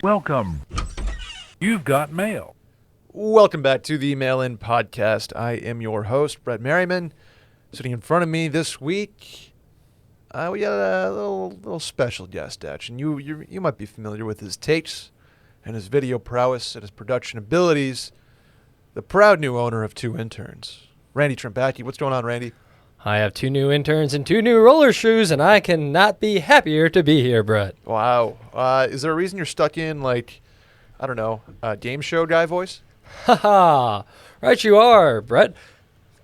Welcome. You've got mail. Welcome back to the Mail-In Podcast. I am your host, Brett Merriman. Sitting in front of me this week, we got a little special guest, Dutch, and you might be familiar with his takes and his video prowess and his production abilities. The proud new owner of 2 interns, Randy Trembacki. What's going on, Randy? I have 2 new interns and 2 new roller shoes, and I cannot be happier to be here, Brett. Wow. Is there a reason you're stuck in, game show guy voice? Haha. Right you are, Brett.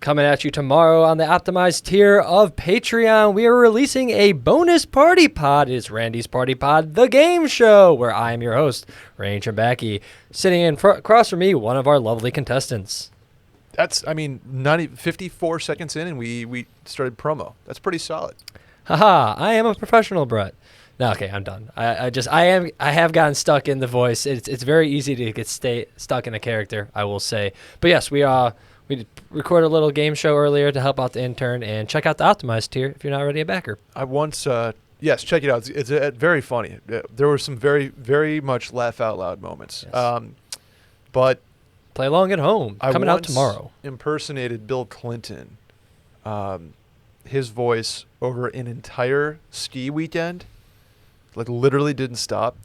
Coming at you tomorrow on the optimized tier of Patreon, we are releasing a bonus party pod. It's Randy's Party Pod, the game show, where I am your host, Randy Trembacki. Sitting across from me, one of our lovely contestants. Not even 54 seconds in, and we started promo. That's pretty solid. Haha, I am a professional, Brett. No, okay, I'm done. I have gotten stuck in the voice. It's very easy to get stuck in a character, I will say. But yes, we recorded a little game show earlier to help out the intern, and check out the optimized tier if you're not already a backer. Yes, check it out. It's very funny. There were some very, very much laugh out loud moments. Yes. But play along at home. Coming out tomorrow. Impersonated Bill Clinton, his voice over an entire ski weekend, literally didn't stop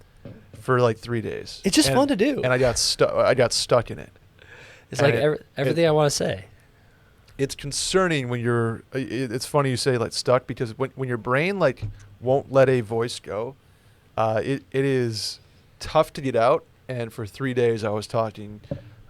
for 3 days. It's just fun to do. And I got stuck in it. It's everything I want to say. It's concerning when you're. It's funny you say stuck, because when your brain won't let a voice go, it is tough to get out. And for 3 days I was talking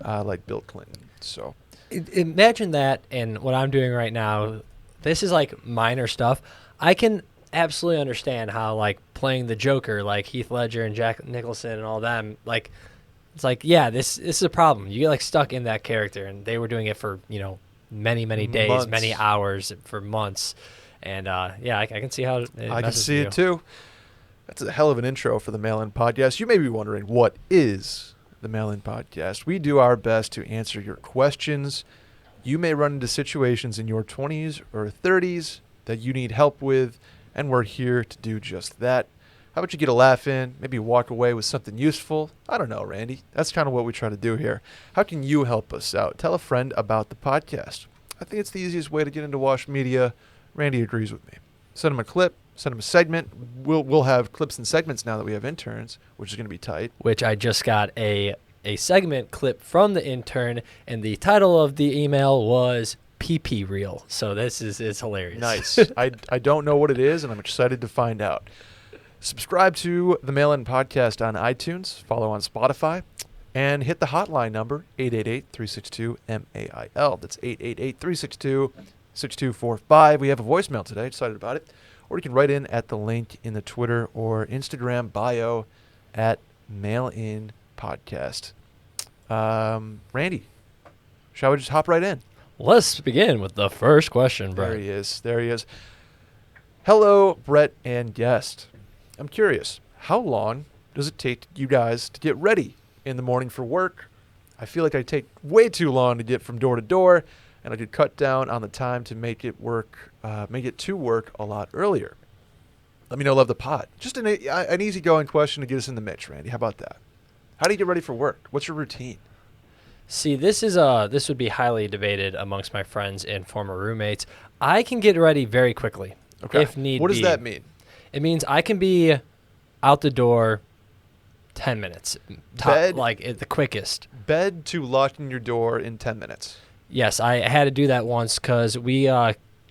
like Bill Clinton. So imagine that, and what I'm doing right now. This is minor stuff. I can absolutely understand how playing the Joker, like Heath Ledger and Jack Nicholson and all them, it's this is a problem. You get stuck in that character, and they were doing it for many days, months. Many hours, for months, and I can see how I can see it too. That's a hell of an intro for the Mail-In Podcast. You may be wondering, what is the Mail-In Podcast? We do our best to answer your questions. You may run into situations in your 20s or 30s that you need help with, and we're here to do just that. How about you get a laugh in, maybe walk away with something useful? I don't know, Randy. That's kind of what we try to do here. How can you help us out? Tell a friend about the podcast. I think it's the easiest way to get into Wash Media. Randy agrees with me. Send him a clip. Send him a segment. We'll have clips and segments now that we have interns, which is going to be tight. Which I just got a segment clip from the intern, and the title of the email was PP Reel. So this is hilarious. Nice. I don't know what it is, and I'm excited to find out. Subscribe to the Mail-In Podcast on iTunes. Follow on Spotify. And hit the hotline number, 888-362-MAIL. That's 888-362-6245. We have a voicemail today. Excited about it. Or you can write in at the link in the Twitter or Instagram bio at Mail-In Podcast. Randy, shall we just hop right in? Let's begin with the first question, Brett. There he is. Hello, Brett and guest. I'm curious, how long does it take you guys to get ready in the morning for work? I feel like I take way too long to get from door to door, and I could cut down on the time to make it to work a lot earlier. Let me know, love the pod. Just an easygoing question to get us in the mix, Randy. How about that? How do you get ready for work? What's your routine? See, this would be highly debated amongst my friends and former roommates. I can get ready very quickly, if need be. What does that mean? It means I can be out the door 10 minutes, at the quickest. Bed to locking your door in 10 minutes. Yes, I had to do that once because we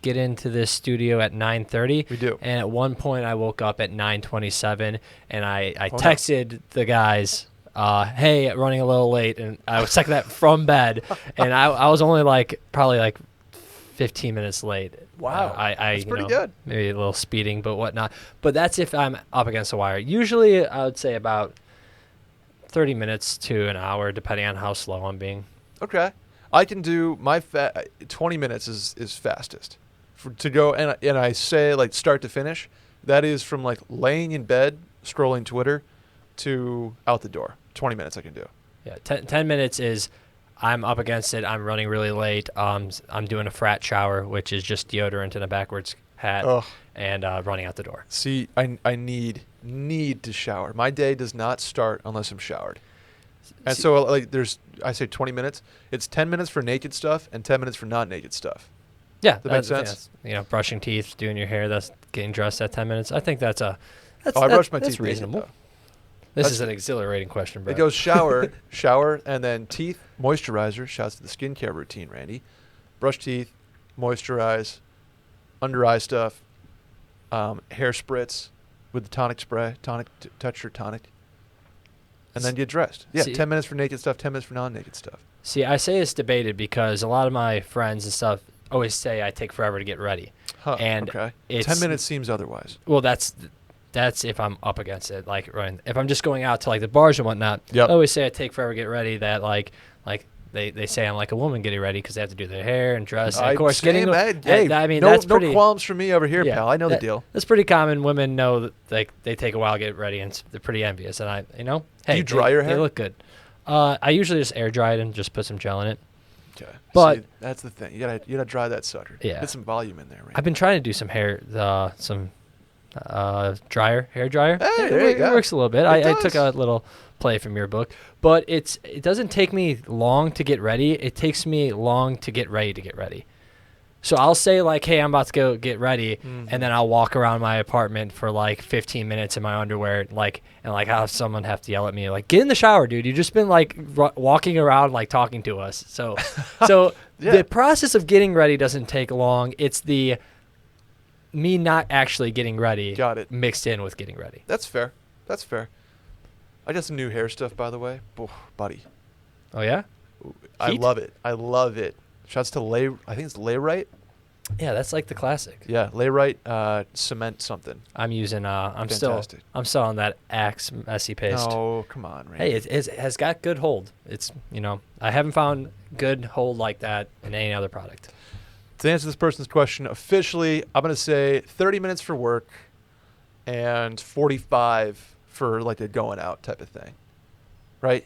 get into this studio at 9:30. We do. And at one point I woke up at 9:27, and I texted the guys, hey, running a little late, and I was checking that from bed, and I was only probably 15 minutes late. Wow, that's pretty good. Maybe a little speeding, but whatnot. But that's if I'm up against the wire. Usually, I would say about 30 minutes to an hour, depending on how slow I'm being. Okay, I can do 20 minutes is fastest to go, and I say start to finish. That is from laying in bed scrolling Twitter to out the door. 20 minutes I can do. Yeah, 10 minutes is I'm up against it. I'm running really late. I'm doing a frat shower, which is just deodorant and a backwards hat, and running out the door. See, I need need to shower. My day does not start unless I'm showered. And so, like, I say 20 minutes. It's 10 minutes for naked stuff and 10 minutes for non-naked stuff. Yeah, That makes sense? brushing teeth, doing your hair, that's getting dressed at 10 minutes. I think that's I brush my teeth naked, reasonable. though. This That's- is an exhilarating question, bro. It goes shower, and then teeth, moisturizer. Shouts to the skincare routine, Randy. Brush teeth, moisturize, under eye stuff, hair spritz with the tonic spray, touch your tonic, and then get dressed. Yeah, See- 10 minutes for naked stuff, 10 minutes for non-naked stuff. See, I say it's debated because a lot of my friends and stuff always say I take forever to get ready. Huh, And okay. it's- 10 minutes seems otherwise. Well, that's if I'm up against it. Like, right, if I'm just going out to like the bars and whatnot, Yep. I always say I take forever to get ready. That like they say I'm like a woman getting ready because they have to do their hair and dress. And of course, Same, getting hey, I mean no, that's no pretty. qualms for me over here, Yeah, pal. I know the that- deal. That's pretty common. Women know that they take a while to get ready, and they're pretty envious. And hey, you dry your hair? They look good. I usually just air dry it and just put some gel in it. Okay. But- See, that's the thing. You gotta dry that sucker. Yeah. Get some volume in there, Randy. I've been trying to do some hair, hair dryer. Hey, It there you it go. works a little bit. It I does. took a little play from your book, but it doesn't take me long to get ready. It takes me long to get ready to get ready. So I'll say like, hey, I'm about to go get ready, Mhm. and then I'll walk around my apartment for like 15 minutes in my underwear, and have someone have to yell at me like, get in the shower, dude. You've just been like walking around like talking to us. So Yeah. the process of getting ready doesn't take long. It's the me not actually getting ready Got it. mixed in with getting ready. That's fair. That's fair. I got some new hair stuff, by the way. Oh, buddy. Oh yeah? I Heat? love it. I love it. Shouts to I think it's Layrite. Yeah, that's like the classic. Yeah, Layrite cement something. I'm using I'm Fantastic. still on that Axe messy paste. Oh, come on, Randy. Hey, it has got good hold. It's I haven't found good hold like that in any other product. To answer this person's question officially, I'm going to say 30 minutes for work and 45 for like a going out type of thing. Right?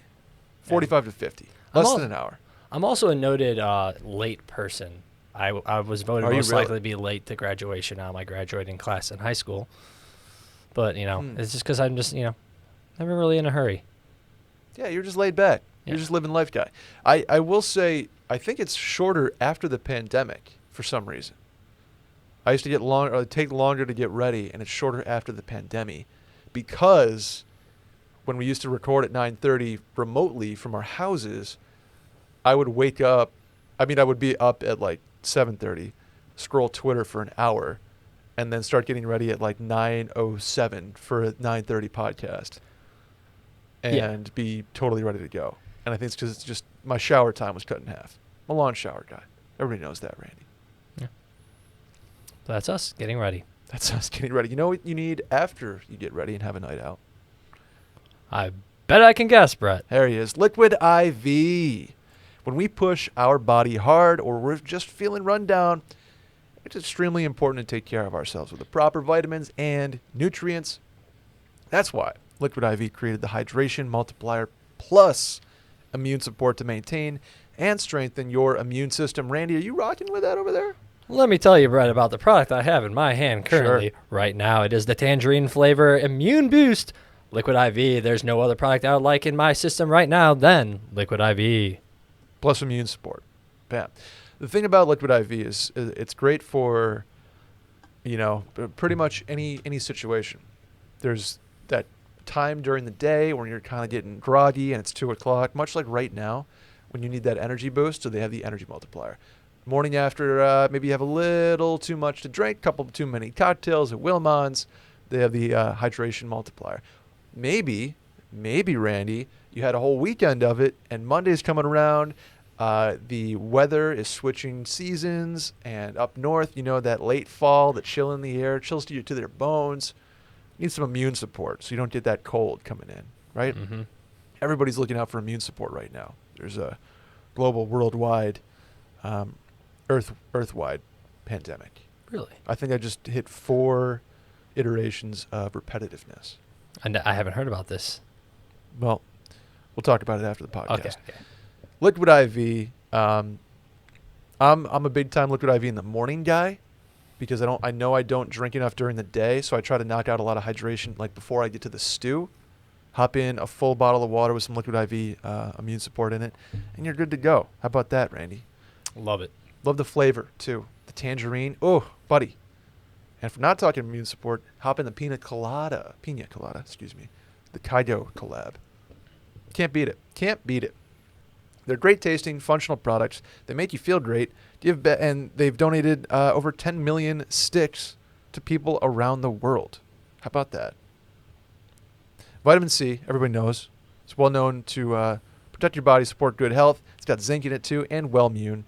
45 to 50. I'm Less al- than an hour. I'm also a noted late person. I was voted Are you most really? likely to be late to graduation out of my graduating class in high school. But, Hmm. it's just because I'm just, never really in a hurry. Yeah, you're just laid back. You're Yeah. just living life guy. I will say, I think it's shorter after the pandemic for some reason. I used to get take longer to get ready, and it's shorter after the pandemic because when we used to record at 9:30 remotely from our houses, I would wake up. I mean, I would be up at like 7:30, scroll Twitter for an hour, and then start getting ready at like 9:07 for a 9:30 podcast, and Yeah. be totally ready to go. And I think it's because it's just my shower time was cut in half. I'm a lawn shower guy. Everybody knows that, Randy. So that's us getting ready. That's us getting ready. You know what you need after you get ready and have a night out? I bet I can guess, Brett. There he is. Liquid IV. When we push our body hard or we're just feeling run down, it's extremely important to take care of ourselves with the proper vitamins and nutrients. That's why Liquid IV created the Hydration Multiplier Plus immune support to maintain and strengthen your immune system. Randy, are you rocking with that over there? Let me tell you, Brett, about the product I have in my hand currently. Sure. Right now, it is the Tangerine Flavor Immune Boost Liquid IV. There's no other product I would like in my system right now than Liquid IV. Plus immune support. Bam. The thing about Liquid IV is it's great for, pretty much any situation. There's that time during the day when you're kind of getting groggy and it's 2 o'clock, much like right now when you need that energy boost. So they have the energy multiplier. Morning after, maybe you have a little too much to drink, couple too many cocktails at Wilmon's, they have the hydration multiplier. Maybe, Randy, you had a whole weekend of it, and Monday's coming around. The weather is switching seasons, and up north, that late fall, the chill in the air, chills to their bones. You need some immune support so you don't get that cold coming in, right? Mm-hmm. Everybody's looking out for immune support right now. There's a global, worldwide, earth-wide pandemic. Really? I think I just hit 4 iterations of repetitiveness. And I haven't heard about this. Well, we'll talk about it after the podcast. Okay. Liquid IV. I'm a big time Liquid IV in the morning guy. because I know I don't drink enough during the day, so I try to knock out a lot of hydration like before I get to the stew. Hop in a full bottle of water with some liquid IV immune support in it, and you're good to go. How about that, Randy? Love it. Love the flavor, too. The tangerine. Oh, buddy. And if we're not talking immune support, hop in the pina colada, the Kaido collab. Can't beat it. Can't beat it. They're great tasting, functional products. They make you feel great. And they've donated over 10 million sticks to people around the world. How about that? Vitamin C, everybody knows. It's well known to protect your body, support good health. It's got zinc in it too, and Wellmune,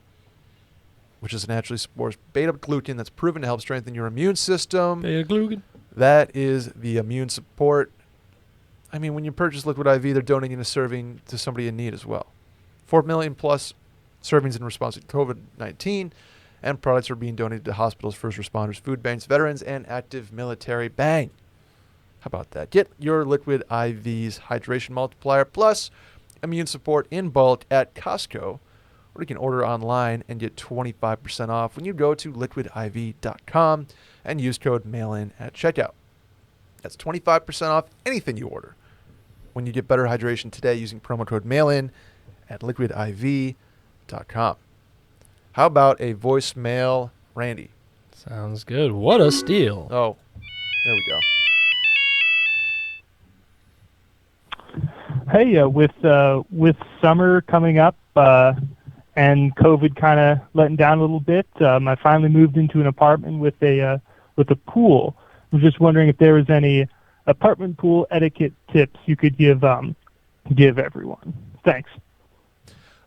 which is naturally supports beta-glucan that's proven to help strengthen your immune system. Beta-glucan. That is the immune support. I mean, when you purchase Liquid IV, they're donating a serving to somebody in need as well. 4 million plus servings in response to COVID-19, and products are being donated to hospitals, first responders, food banks, veterans, and active military. Bang! How about that? Get your Liquid IV's hydration multiplier plus immune support in bulk at Costco, or you can order online and get 25% off when you go to liquidiv.com and use code MAILIN at checkout. That's 25% off anything you order when you get better hydration today using promo code MAILIN at liquidiv.com. How about a voicemail, Randy? Sounds good. What a steal. Oh, there we go. Hey, with summer coming up and COVID kind of letting down a little bit, I finally moved into an apartment with a pool. I was just wondering if there was any apartment pool etiquette tips you could give everyone. Thanks.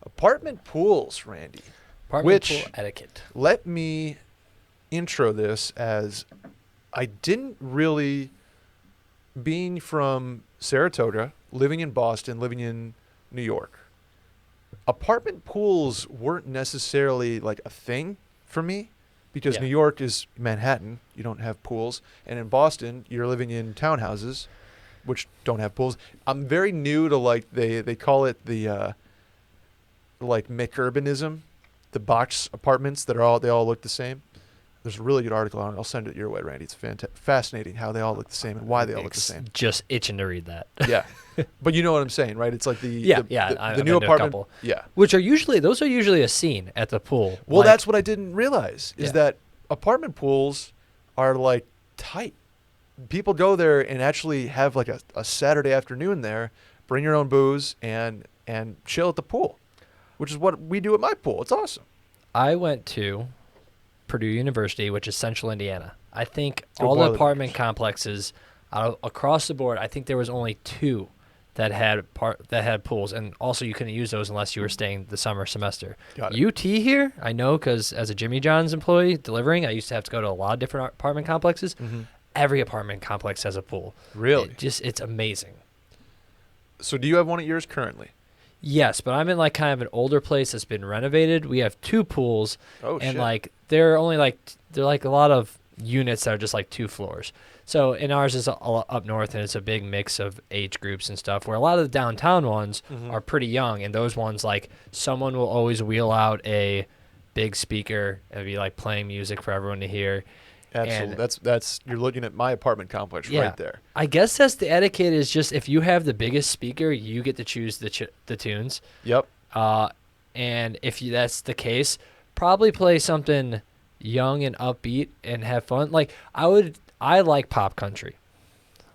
Apartment pools, Randy. Apartment pool etiquette. Let me intro this as I didn't really, being from Saratoga, living in Boston, living in New York, apartment pools weren't necessarily like a thing for me because New York is Manhattan. You don't have pools. And in Boston, you're living in townhouses, which don't have pools. I'm very new to like, they call it the like McUrbanism, the box apartments that they all look the same. There's a really good article on it. I'll send it your way, Randy. It's fascinating how they all look the same and why they all look the same. Just itching to read that. Yeah. But you know what I'm saying, right? It's like the new apartment. Yeah. Those are usually a scene at the pool. Well, that's what I didn't realize is that apartment pools are like tight. People go there and actually have like a Saturday afternoon there, bring your own booze and chill at the pool, which is what we do at my pool. It's awesome. I went to Purdue University, which is central Indiana. I think all the apartment complexes across the board, I think there was only 2 that had pools, and also you couldn't use those unless you were staying the summer semester. Got it. UT here, I know because as a Jimmy John's employee delivering, I used to have to go to a lot of different apartment complexes. Mm-hmm. Every apartment complex has a pool. Really? It's amazing. So do you have one at yours currently? Yes, but I'm in like kind of an older place that's been renovated. We have 2 pools, and shit. like they're only like they're like a lot of units that are just like 2 floors. So in ours is up north, and it's a big mix of age groups and stuff. Where a lot of the downtown ones are pretty young, and those ones like someone will always wheel out a big speaker and be like playing music for everyone to hear. Absolutely. That's you're looking at my apartment complex right there. I guess that's the etiquette is just if you have the biggest speaker, you get to choose the tunes. Yep. And if that's the case, probably play something young and upbeat and have fun. Like I like pop country.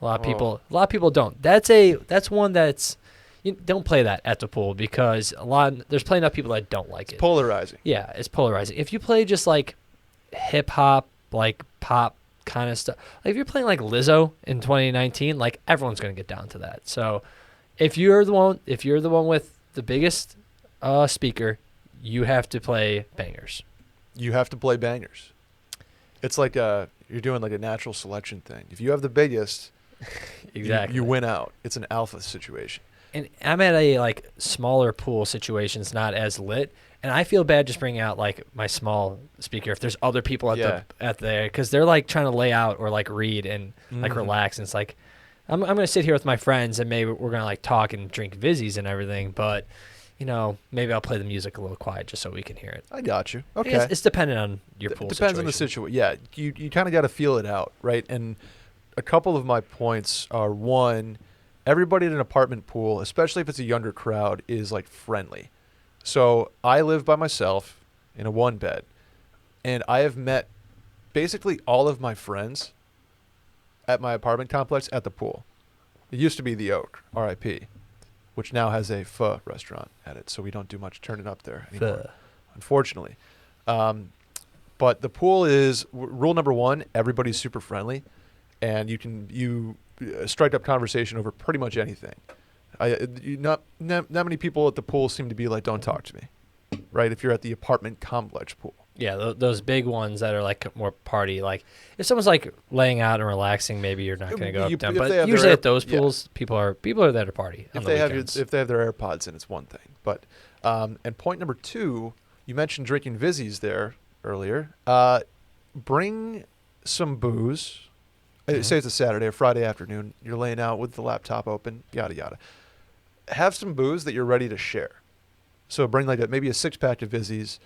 A lot of people don't. That's one that's you don't play that at the pool because there's plenty enough people that don't like it. Polarizing. Yeah, it's polarizing. If you play just like hip hop, like pop kind of stuff. Like if you're playing like Lizzo in 2019, like everyone's gonna get down to that. So if you're the one with the biggest speaker, you have to play bangers. You have to play bangers. It's like you're doing like a natural selection thing. If you have the biggest, exactly, you win out. It's an alpha situation. And I'm at a like smaller pool situation. It's not as lit. And I feel bad just bringing out like my small speaker if there's other people at there because they're like trying to lay out or like read and like relax. And it's like I'm gonna sit here with my friends and maybe we're gonna like talk and drink Vizzies and everything. But maybe I'll play the music a little quiet just so we can hear it. I got you. I Okay. guess it's dependent on your pool Depends on the situation. Yeah, you kind of got to feel it out, right? And a couple of my points are, one, everybody at an apartment pool, especially if it's a younger crowd, is like friendly. So I live by myself in a one bed, and I have met basically all of my friends at my apartment complex at the pool. It used to be the Oak, RIP, which now has a pho restaurant at it, so we don't do much turning up there anymore, unfortunately. But the pool is rule number one: everybody's super friendly, and you strike up conversation over pretty much anything. Not many people at the pool seem to be like, "Don't talk to me," right? If you're at the apartment complex pool. Yeah, those big ones that are like more party. Like if someone's like laying out and relaxing, maybe you're not going to go up to them. But usually at those pools, people are there to party. If they have their AirPods in, it's one thing. But and point number two, you mentioned drinking Vizzies there earlier. Bring some booze. Say it's a Saturday or Friday afternoon. You're laying out with the laptop open. Yada yada. Have some booze that you're ready to share. So bring like maybe a 6-pack of Vizzies.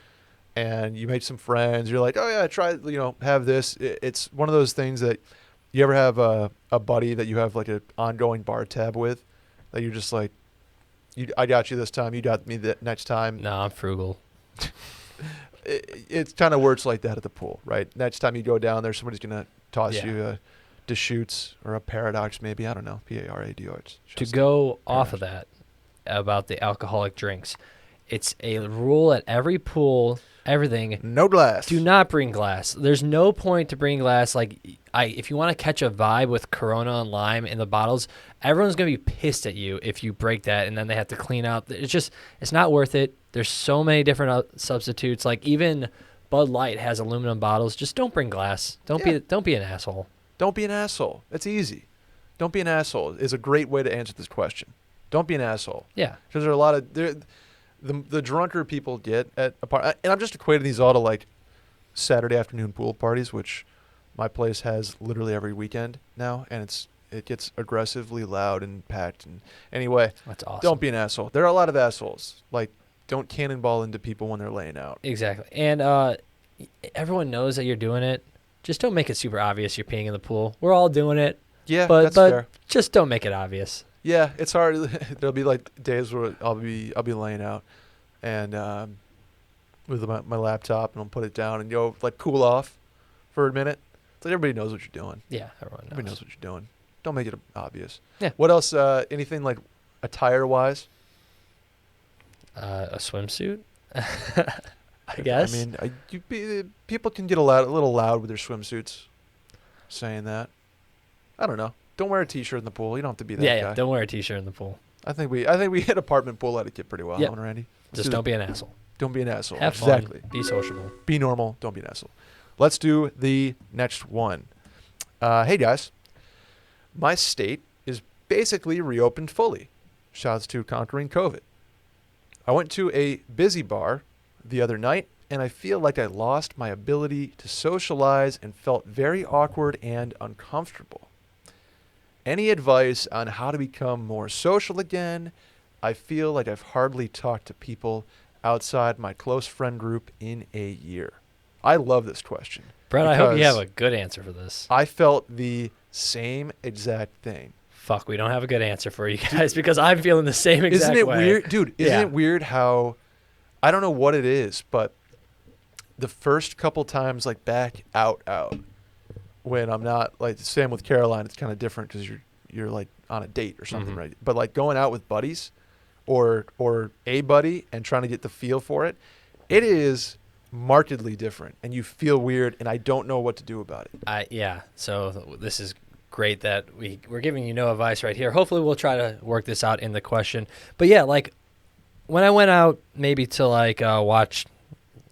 And you make some friends. You're like, oh yeah, try, have this. It's one of those things that you ever have a buddy that you have like an ongoing bar tab with, that you're just like, I got you this time, you got me the next time. No, I'm frugal. It kind of works like that at the pool, right? Next time you go down there, somebody's gonna toss you a Deschutes or a Paradox, maybe, I don't know, Paradox. To go off of that about the alcoholic drinks, it's a rule at every pool. Everything. No glass. Do not bring glass. There's no point to bring glass. Like, if you want to catch a vibe with Corona and lime in the bottles, everyone's going to be pissed at you if you break that, and then they have to clean out. It's not worth it. There's so many different substitutes. Like, even Bud Light has aluminum bottles. Just don't bring glass. Don't be an asshole. Don't be an asshole. It's easy. Don't be an asshole is a great way to answer this question. Don't be an asshole. Yeah. Because there are a lot of... The drunker people get at a party, and I'm just equating these all to like Saturday afternoon pool parties, which my place has literally every weekend now, and it gets aggressively loud and packed. And anyway, that's awesome. Don't be an asshole. There are a lot of assholes. Like, don't cannonball into people when they're laying out. Exactly, and everyone knows that you're doing it. Just don't make it super obvious you're peeing in the pool. We're all doing it. Yeah, but that's fair. Just don't make it obvious. Yeah, it's hard. There'll be like days where I'll be laying out, and with my laptop, and I'll put it down and go like cool off for a minute. It's like everybody knows what you're doing. Yeah, everyone knows. Everybody knows what you're doing. Don't make it obvious. Yeah. What else? Anything like attire wise? A swimsuit. I guess. I mean, people can get a little loud with their swimsuits. Saying that, I don't know. Don't wear a t-shirt in the pool. You don't have to be that guy. Yeah, don't wear a t-shirt in the pool. I think we hit apartment pool etiquette pretty well, yep. Randy. Just don't be an asshole. Don't be an asshole. Have exactly. fun. Be sociable. Be normal. Don't be an asshole. Let's do the next one. Hey guys, my state is basically reopened fully. Shouts to conquering COVID. I went to a busy bar the other night, and I feel like I lost my ability to socialize and felt very awkward and uncomfortable. Any advice on how to become more social again? I feel like I've hardly talked to people outside my close friend group in a year. I love this question. Brett, I hope you have a good answer for this. I felt the same exact thing. Fuck, we don't have a good answer for you guys because I'm feeling the same exact way. Isn't it weird? Dude, isn't it weird how, I don't know what it is, but the first couple times, like back out, when I'm not, like, same with Caroline, it's kind of different because you're like on a date or something, right? But like going out with buddies or a buddy and trying to get the feel for it, it is markedly different, and you feel weird, and I don't know what to do about it. Yeah, so this is great that we're giving you no advice right here. Hopefully we'll try to work this out in the question. But yeah, like when I went out maybe to like watch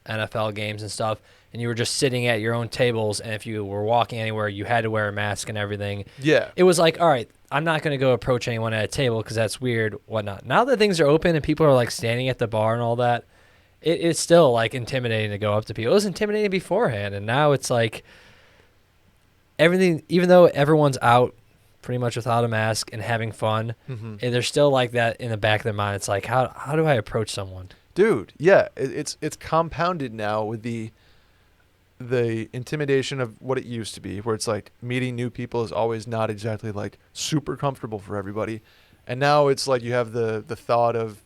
NFL games and stuff, and you were just sitting at your own tables, and if you were walking anywhere, you had to wear a mask and everything. Yeah. It was like, all right, I'm not going to go approach anyone at a table because that's weird, whatnot. Now that things are open and people are like standing at the bar and all that, it's still like intimidating to go up to people. It was intimidating beforehand, and now it's like everything, even though everyone's out pretty much without a mask and having fun. Mm-hmm. And they're still like that in the back of their mind. It's like, how do I approach someone? Dude, yeah, it's compounded now with the intimidation of what it used to be, where it's like meeting new people is always not exactly like super comfortable for everybody. And now it's like you have the thought of,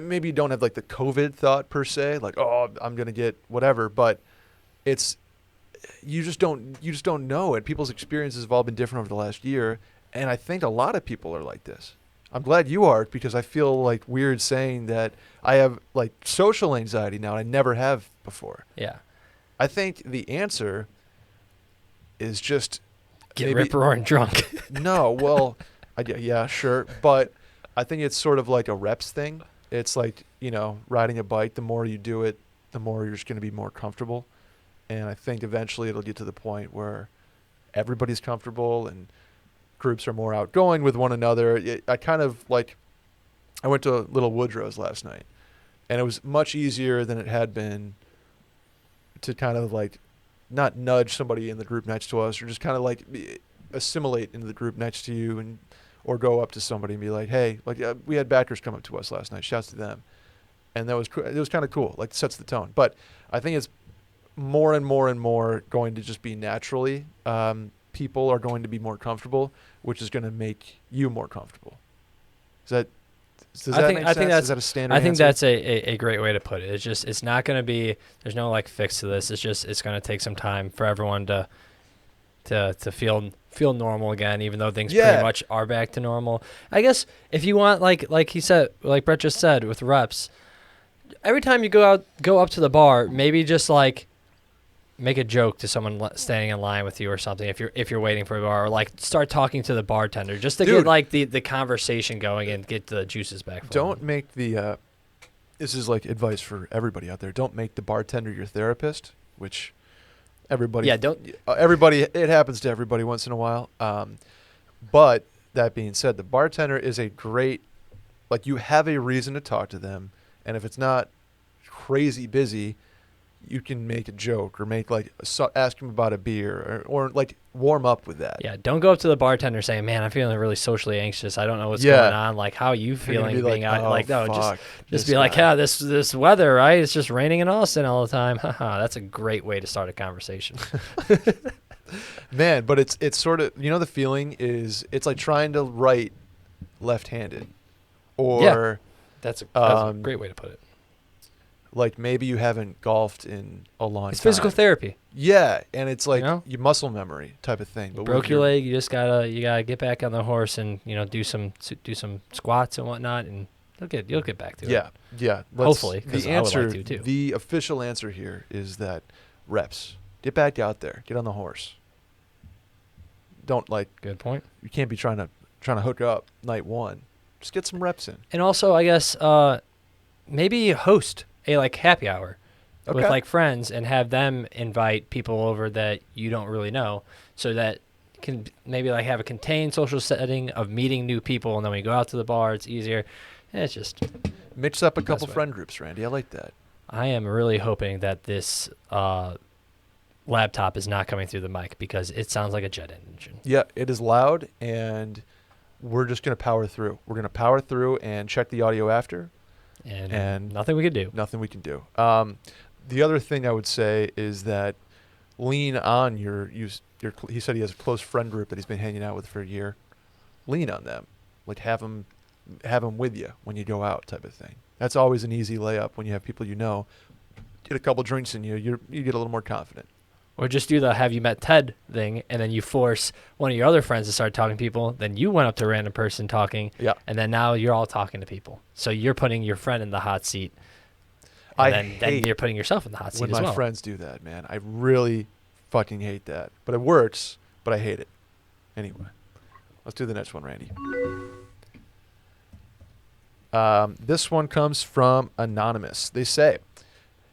maybe you don't have like the COVID thought per se, like, oh, I'm going to get whatever, but it's, you just don't know it. People's experiences have all been different over the last year. And I think a lot of people are like this. I'm glad you are, because I feel like weird saying that I have like social anxiety now and I never have before. Yeah. I think the answer is just Get rip-roaring drunk. no, well, yeah, sure. But I think it's sort of like a reps thing. It's like, riding a bike, the more you do it, the more you're just going to be more comfortable. And I think eventually it'll get to the point where everybody's comfortable and groups are more outgoing with one another. I went to Little Woodrow's last night, and it was much easier than it had been to kind of like not nudge somebody in the group next to us, or just kind of like assimilate into the group next to you, and or go up to somebody and be like, hey, like we had backers come up to us last night. Shouts to them. And it was kind of cool. Like, it sets the tone. But I think it's more and more and more going to just be naturally. People are going to be more comfortable, which is going to make you more comfortable. Does that make sense? Is that a standard answer? That's a great way to put it. It's just, it's not going to be, there's no like fix to this. It's just, it's going to take some time for everyone to feel normal again, even though things pretty much are back to normal. I guess if you want, like he said, like Brett just said, with reps, every time you go up to the bar, maybe just like make a joke to someone standing in line with you or something if you're waiting for a bar, or like start talking to the bartender just to get like the conversation going and get the juices back. Don't make the this is like advice for everybody out there. Don't make the bartender your therapist, which everybody it happens to everybody once in a while. But that being said, the bartender is a great, like, you have a reason to talk to them, and if it's not crazy busy, you can make a joke or make like ask him about a beer or like warm up with that. Yeah, don't go up to the bartender saying, "Man, I'm feeling really socially anxious. I don't know what's going on. Like, how are you feeling being out?" Like, no, just be like, "Yeah, this weather, right? It's just raining in Austin all the time." Haha, that's a great way to start a conversation. Man, but it's sort of, the feeling is it's like trying to write left-handed, or that's a great way to put it. Like, maybe you haven't golfed in a long time. It's physical therapy. Yeah, and it's like your muscle memory type of thing. But broke your leg, you just gotta get back on the horse and do some squats and whatnot, and you'll get back to it. Yeah. Hopefully, because I would like to too. The official answer here is that reps. Get back out there. Get on the horse. Don't Good point. You can't be trying to hook up night one. Just get some reps in. And also, I guess maybe host a happy hour with like friends and have them invite people over that you don't really know, so that can maybe like have a contained social setting of meeting new people, and then when you go out to the bar, it's easier. And it's just mix up a couple friend groups, Randy. I like that. I am really hoping that this laptop is not coming through the mic, because it sounds like a jet engine. Yeah, it is loud, and we're just going to power through. We're going to power through and check the audio after. And nothing we can do. Nothing we can do. The other thing I would say is that lean on your. He said he has a close friend group that he's been hanging out with for a year. Lean on them, like have them with you when you go out, type of thing. That's always an easy layup when you have people get a couple drinks in you get a little more confident. Or just do the "Have you met Ted" thing, and then you force one of your other friends to start talking to people. Then you went up to a random person talking, and then now you're all talking to people. So you're putting your friend in the hot seat, and then you're putting yourself in the hot seat as well. When my friends do that, man, I really fucking hate that. But it works, but I hate it. Anyway, let's do the next one, Randy. This one comes from Anonymous. They say,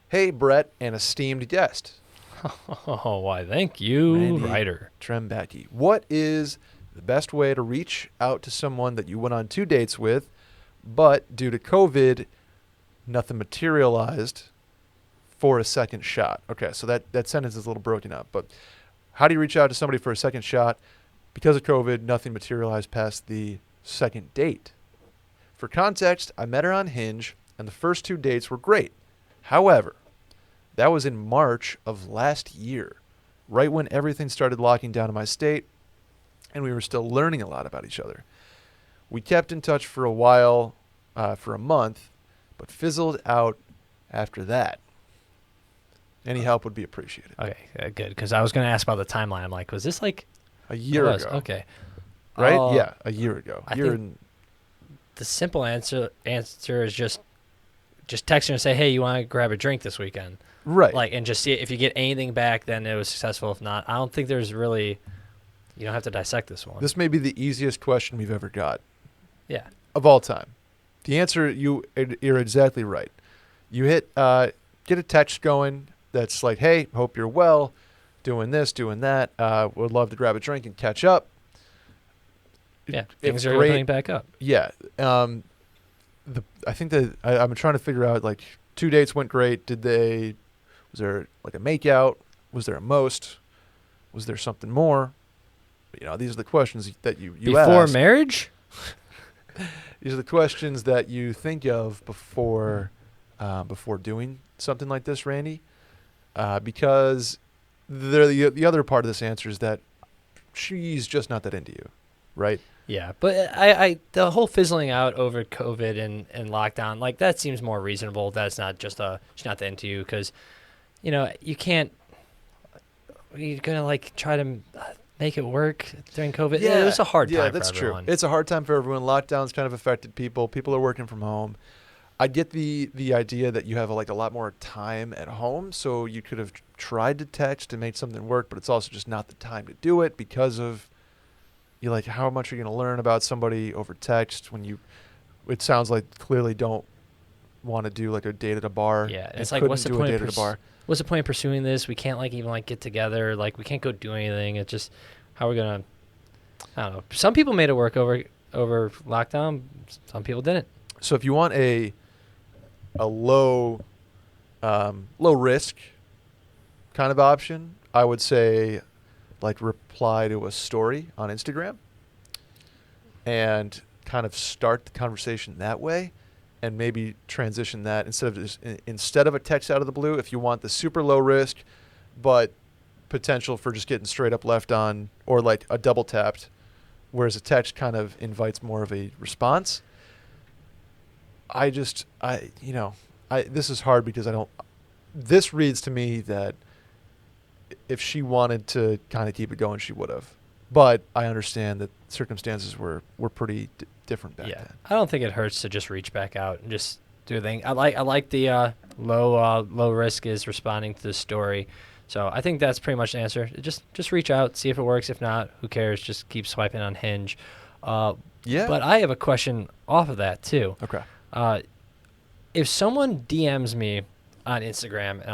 "Hey, Brett and esteemed guest." Oh, why, thank you, Randy writer. Trembacki. What is the best way to reach out to someone that you went on 2 dates with, but due to COVID, nothing materialized for a second shot? Okay, so that sentence is a little broken up. But how do you reach out to somebody for a second shot Because of COVID, nothing materialized past the second date. For context, I met her on Hinge, and the first 2 dates were great. However, that was in March of last year, right when everything started locking down in my state, and we were still learning a lot about each other. We kept in touch for a while, for a month, but fizzled out after that. Any help would be appreciated. Okay, good. Because I was going to ask about the timeline. I'm like, was this like A year it was? ago. Okay. Right? Yeah, a year ago. I Year think and the simple answer is just text her and say, hey, you want to grab a drink this weekend? right. Like, and just see if you get anything back, then it was successful. If not, I don't think there's really. You don't have to dissect this one. This may be the easiest question we've ever got Yeah. of all time. The answer, you're exactly right. You get a text going that's like, hey, hope you're well, doing this, doing that. Would love to grab a drink and catch up. Yeah. It's Things are great. opening back up. Yeah. I think that I'm trying to figure out, like, 2 dates went great. Was there like a makeout? Was there a most? Was there something more? These are the questions that you Before ask. marriage? These are the questions that you think of before doing something like this, Randy, because the other part of this answer is that she's just not that into you, right? Yeah, but I the whole fizzling out over COVID and lockdown, like, that seems more reasonable. That's not just she's not that into you, because, you can't. You're gonna like try to make it work during COVID. Yeah, it was a hard time. Yeah, that's for everyone. true. It's a hard time for everyone. Lockdown's kind of affected people. People are working from home. I get the idea that you have a lot more time at home, so you could have tried to text and made something work, but it's also just not the time to do it because of how much are you going to learn about somebody over text when it sounds like clearly don't want to do like a date at a bar. Yeah, and it's like, couldn't what's the do point a of date at a bar? what's the point of pursuing this? We can't even get together. Like, we can't go do anything. It's just how we're gonna. I don't know. Some people made it work over lockdown. Some people didn't. So if you want a low risk kind of option, I would say reply to a story on Instagram and kind of start the conversation that way, and maybe transition that instead of a text out of the blue. If you want the super low risk but potential for just getting straight up left on, or like a double tapped, whereas a text kind of invites more of a response. This is hard because this reads to me that if she wanted to kind of keep it going, she would have. But I understand that circumstances were pretty different back then. I don't think it hurts to just reach back out and just do a thing. I like the low risk is responding to the story. So I think that's pretty much the answer. Just reach out, see if it works. If not, who cares? Just keep swiping on Hinge. Yeah. But I have a question off of that too. Okay. If someone DMs me on Instagram and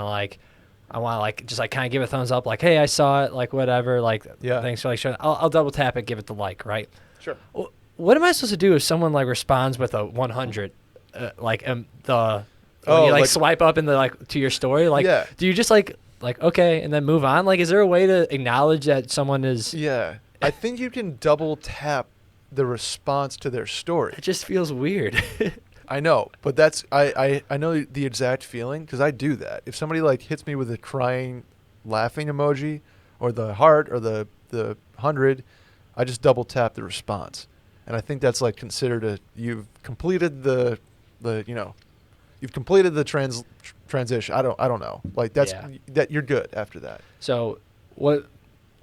I want to just kind of give a thumbs up, like, hey, I saw it, like, whatever, like, Yeah. thanks for showing. I'll double tap it, give it the like, right? Sure. What am I supposed to do if someone responds with a 100, when you swipe up in the to your story, Yeah. do you just like okay and then move on? Is there a way to acknowledge that someone is? Yeah. I think you can double tap the response to their story. It just feels weird. I know, but I know the exact feeling because I do that. If somebody hits me with a crying, laughing emoji, or the heart, or the 100, I just double tap the response, and I think that's considered you've completed you've completed the transition. I don't know. That you're good after that. So what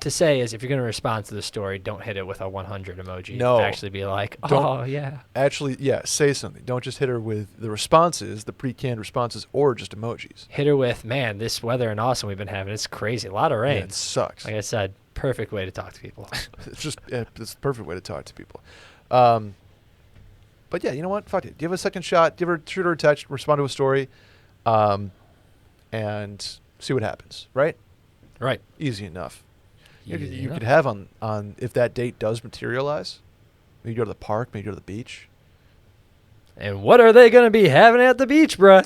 to say is, if you're going to respond to the story, don't hit it with a 100 emoji. No. Actually be like, Don't- oh, yeah. Actually, yeah, say something. Don't just hit her with the responses, the pre-canned responses, or just emojis. Hit her with, man, this weather and awesome we've been having. It's crazy. A lot of rain. Yeah, it sucks. Like I said, perfect way to talk to people. It's the perfect way to talk to people. But yeah, you know what? Fuck it. Give her a second shot. Shoot her a text. Respond to a story, and see what happens. Right? Right. Easy enough. You Easy could enough. have on if that date does materialize. Maybe go to the park. Maybe go to the beach. And what are they going to be having at the beach, bruh?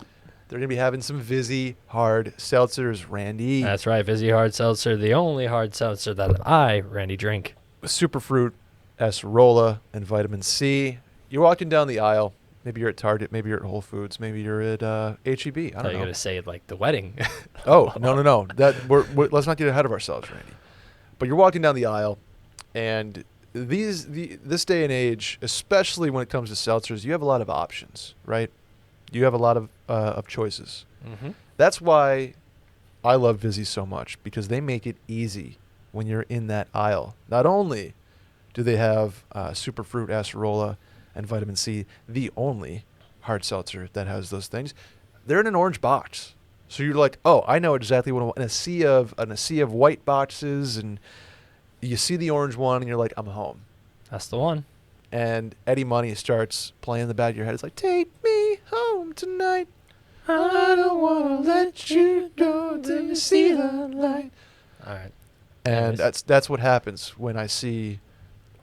They're gonna be having some Vizzy hard seltzers, Randy. That's right. Vizzy Hard Seltzer, the only hard seltzer that I, Randy, drink. superfruit, acerola, and vitamin C. You're walking down the aisle. Maybe you're at Target. Maybe you're at Whole Foods. Maybe you're at H-E-B. I I thought don't you know. were going to say like the wedding. Oh, no. Let's not get ahead of ourselves, Randy. But you're walking down the aisle, and this day and age, especially when it comes to seltzers, you have a lot of options, right? You have a lot of choices. Mm-hmm. That's why I love Vizzy so much, because they make it easy when you're in that aisle. Not only do they have superfruit, acerola, and vitamin C, the only hard seltzer that has those things, they're in an orange box. So you're like, oh, I know exactly what I want. In a sea of white boxes, and you see the orange one, and you're like, I'm home. That's the one. And Eddie Money starts playing in the back of your head. It's like, take me home tonight. I don't want to let you go till you see the light. All right. And that's what happens when I see.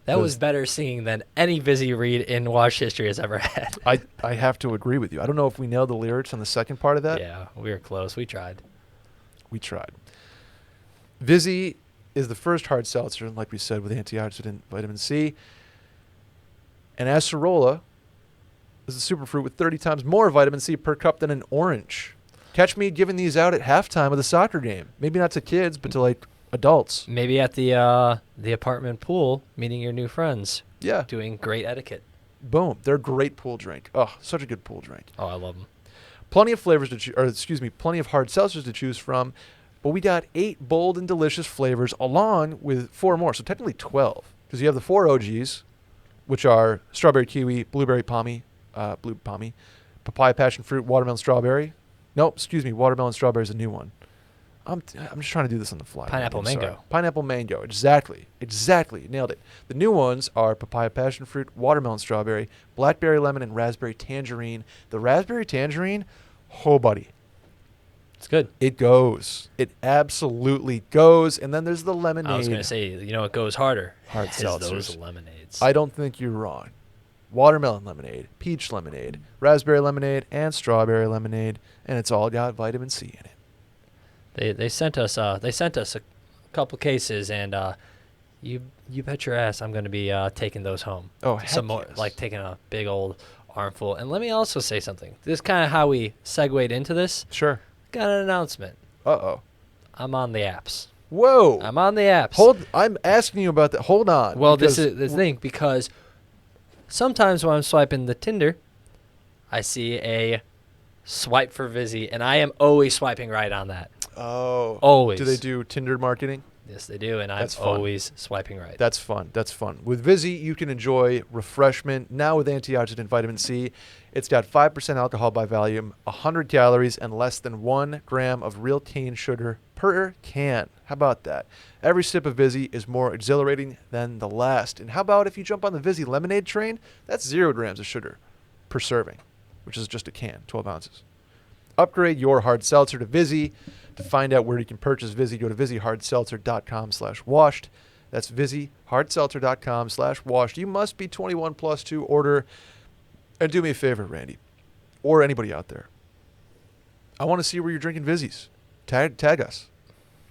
That was better singing than any Vizzy read in Wash history has ever had. I have to agree with you. I don't know if we nailed the lyrics on the second part of that. Yeah, we were close. We tried. We tried. Vizzy is the first hard seltzer, like we said, with antioxidant vitamin C. And acerola is a superfruit with 30 times more vitamin C per cup than an orange. Catch me giving these out at halftime of the soccer game. Maybe not to kids, but to like adults. Maybe at the apartment pool, meeting your new friends. Yeah. Doing great etiquette. Boom. They're a great pool drink. Oh, such a good pool drink. Oh, I love them. Plenty of flavors plenty of hard seltzers to choose from. But we got 8 bold and delicious flavors along with 4 more. So technically 12. Because you have the 4 OGs, which are strawberry kiwi, blueberry pommy, papaya passion fruit, watermelon strawberry. Nope, excuse me, watermelon strawberry is a new one. I'm just trying to do this on the fly. Pineapple I'm sorry. mango. Pineapple mango. Exactly. Nailed it. The new ones are papaya passion fruit, watermelon strawberry, blackberry lemon, and raspberry tangerine. The raspberry tangerine, oh buddy, It's good. it goes. It absolutely goes. And then there's the lemonade. I was going to say, it goes harder. Hard It's seltzers. those lemonades. I don't think you're wrong. Watermelon lemonade, peach lemonade, raspberry lemonade, and strawberry lemonade, and it's all got vitamin C in it. They sent us a couple cases, and you bet your ass I'm going to be taking those home. Oh, Some heck more, yes. like taking a big old armful. And let me also say something. This is kind of how we segued into this. Sure. Got an announcement. Uh-oh. I'm on the apps. Whoa. I'm on the apps. I'm asking you about that. Hold on. Well, this because- is the thing, because sometimes when I'm swiping the Tinder, I see a swipe for Vizzy, and I am always swiping right on that. Oh. Always. Do they do Tinder marketing? Yes, they do, and I'm That's fun. always swiping right. That's fun. With Vizzy, you can enjoy refreshment now with antioxidant vitamin C. It's got 5% alcohol by volume, 100 calories, and less than 1 gram of real cane sugar per can. How about that? Every sip of Vizzy is more exhilarating than the last. And how about if you jump on the Vizzy lemonade train? That's 0 grams of sugar per serving, which is just a can, 12 ounces. Upgrade your hard seltzer to Vizzy. To find out where you can purchase Vizzy, go to VizzyHardSeltzer.com/washed. That's VizzyHardSeltzer.com/washed. You must be 21 plus to order. And do me a favor, Randy, or anybody out there. I want to see where you're drinking Vizzies. Tag us.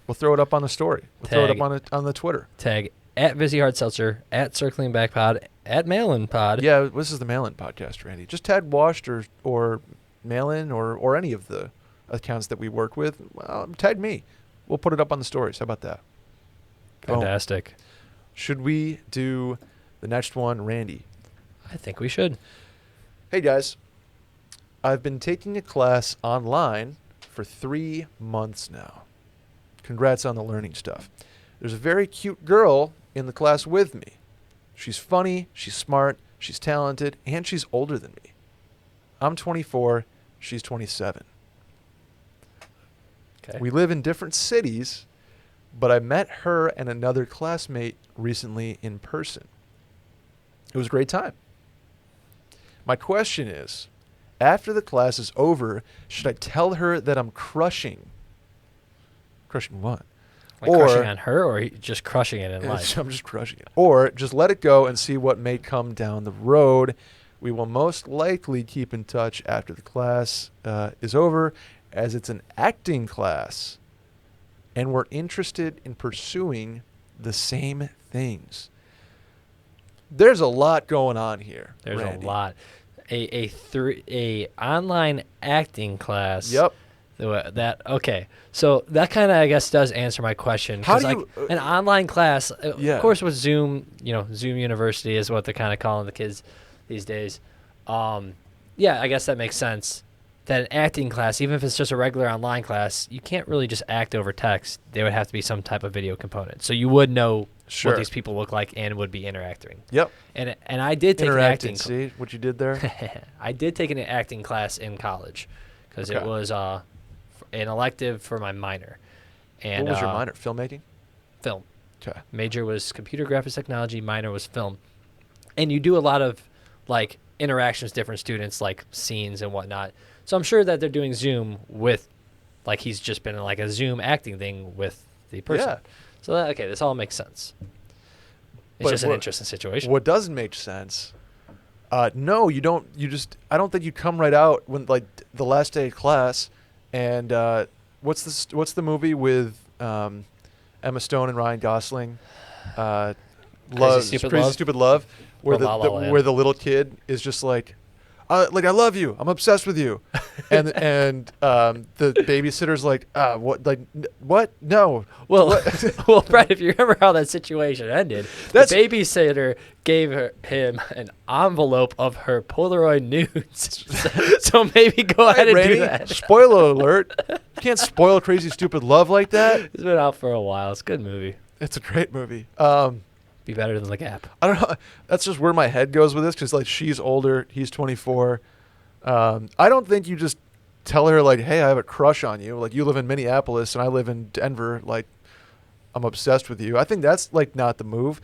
We'll throw it up on the story. We'll throw it up on the Twitter. Tag at Vizzy Hard Seltzer, at Circling Back Pod, at Mailin Pod. Yeah, this is the Mail-In podcast, Randy. Just tag Washed or Mail-In or any of the accounts that we work with. Tag me. We'll put it up on the stories. How about that? Boom. Fantastic. Should we do the next one, Randy? I think we should. Hey, guys. I've been taking a class online for 3 months now. Congrats on the learning stuff. There's a very cute girl in the class with me. She's funny, she's smart, she's talented, and she's older than me. I'm 24, she's 27. Okay. We live in different cities, but I met her and another classmate recently in person. It was a great time. My question is, after the class is over, should I tell her that I'm crushing? Crushing what? Like crushing on her, or just crushing it in life? I'm just crushing it. Or just let it go and see what may come down the road. We will most likely keep in touch after the class is over, as it's an acting class, and we're interested in pursuing the same things. There's a lot going on here. There's Randy. a lot. A online acting class. Yep. Okay. So that kind of, I guess, does answer my question. How 'Cause, do like, you, an online class, yeah. of course, with Zoom, Zoom University is what they're kind of calling the kids these days. Yeah, I guess that makes sense. That an acting class, even if it's just a regular online class, you can't really just act over text. There would have to be some type of video component. So you would know Sure. what these people look like and would be interacting. Yep. And I did take Interacting. an acting. See what you did there? I did take an acting class in college because it Okay. was an elective for my minor. And What was your minor? Filmmaking? Film. Okay. Major was computer graphics technology. Minor was film. And you do a lot of like interactions with different students, like scenes and whatnot. So I'm sure that they're doing Zoom with, like he's just been in like a Zoom acting thing with the person. Yeah. So okay, this all makes sense. It's But just an what- interesting situation. What doesn't make sense? No, you don't. You just. I don't think you come right out when like the last day of class, and what's this? What's the movie with Emma Stone and Ryan Gosling? Stupid Stupid Love, where Or La La Land. where the little kid is just like I love you. I'm obsessed with you, and the babysitter's like, what? No. Well, well, Brett, if you remember how that situation ended, That's- the babysitter gave him an envelope of her Polaroid nudes. So maybe go ahead and Randy, do that. spoiler alert. You can't spoil Crazy Stupid Love like that. It's been out for a while. It's a good movie. It's a great movie. Be better than The Gap. I don't know. That's just where my head goes with this because, like, she's older. He's 24. I don't think you just tell her, like, hey, I have a crush on you. Like, you live in Minneapolis and I live in Denver. Like, I'm obsessed with you. I think that's, like, not the move.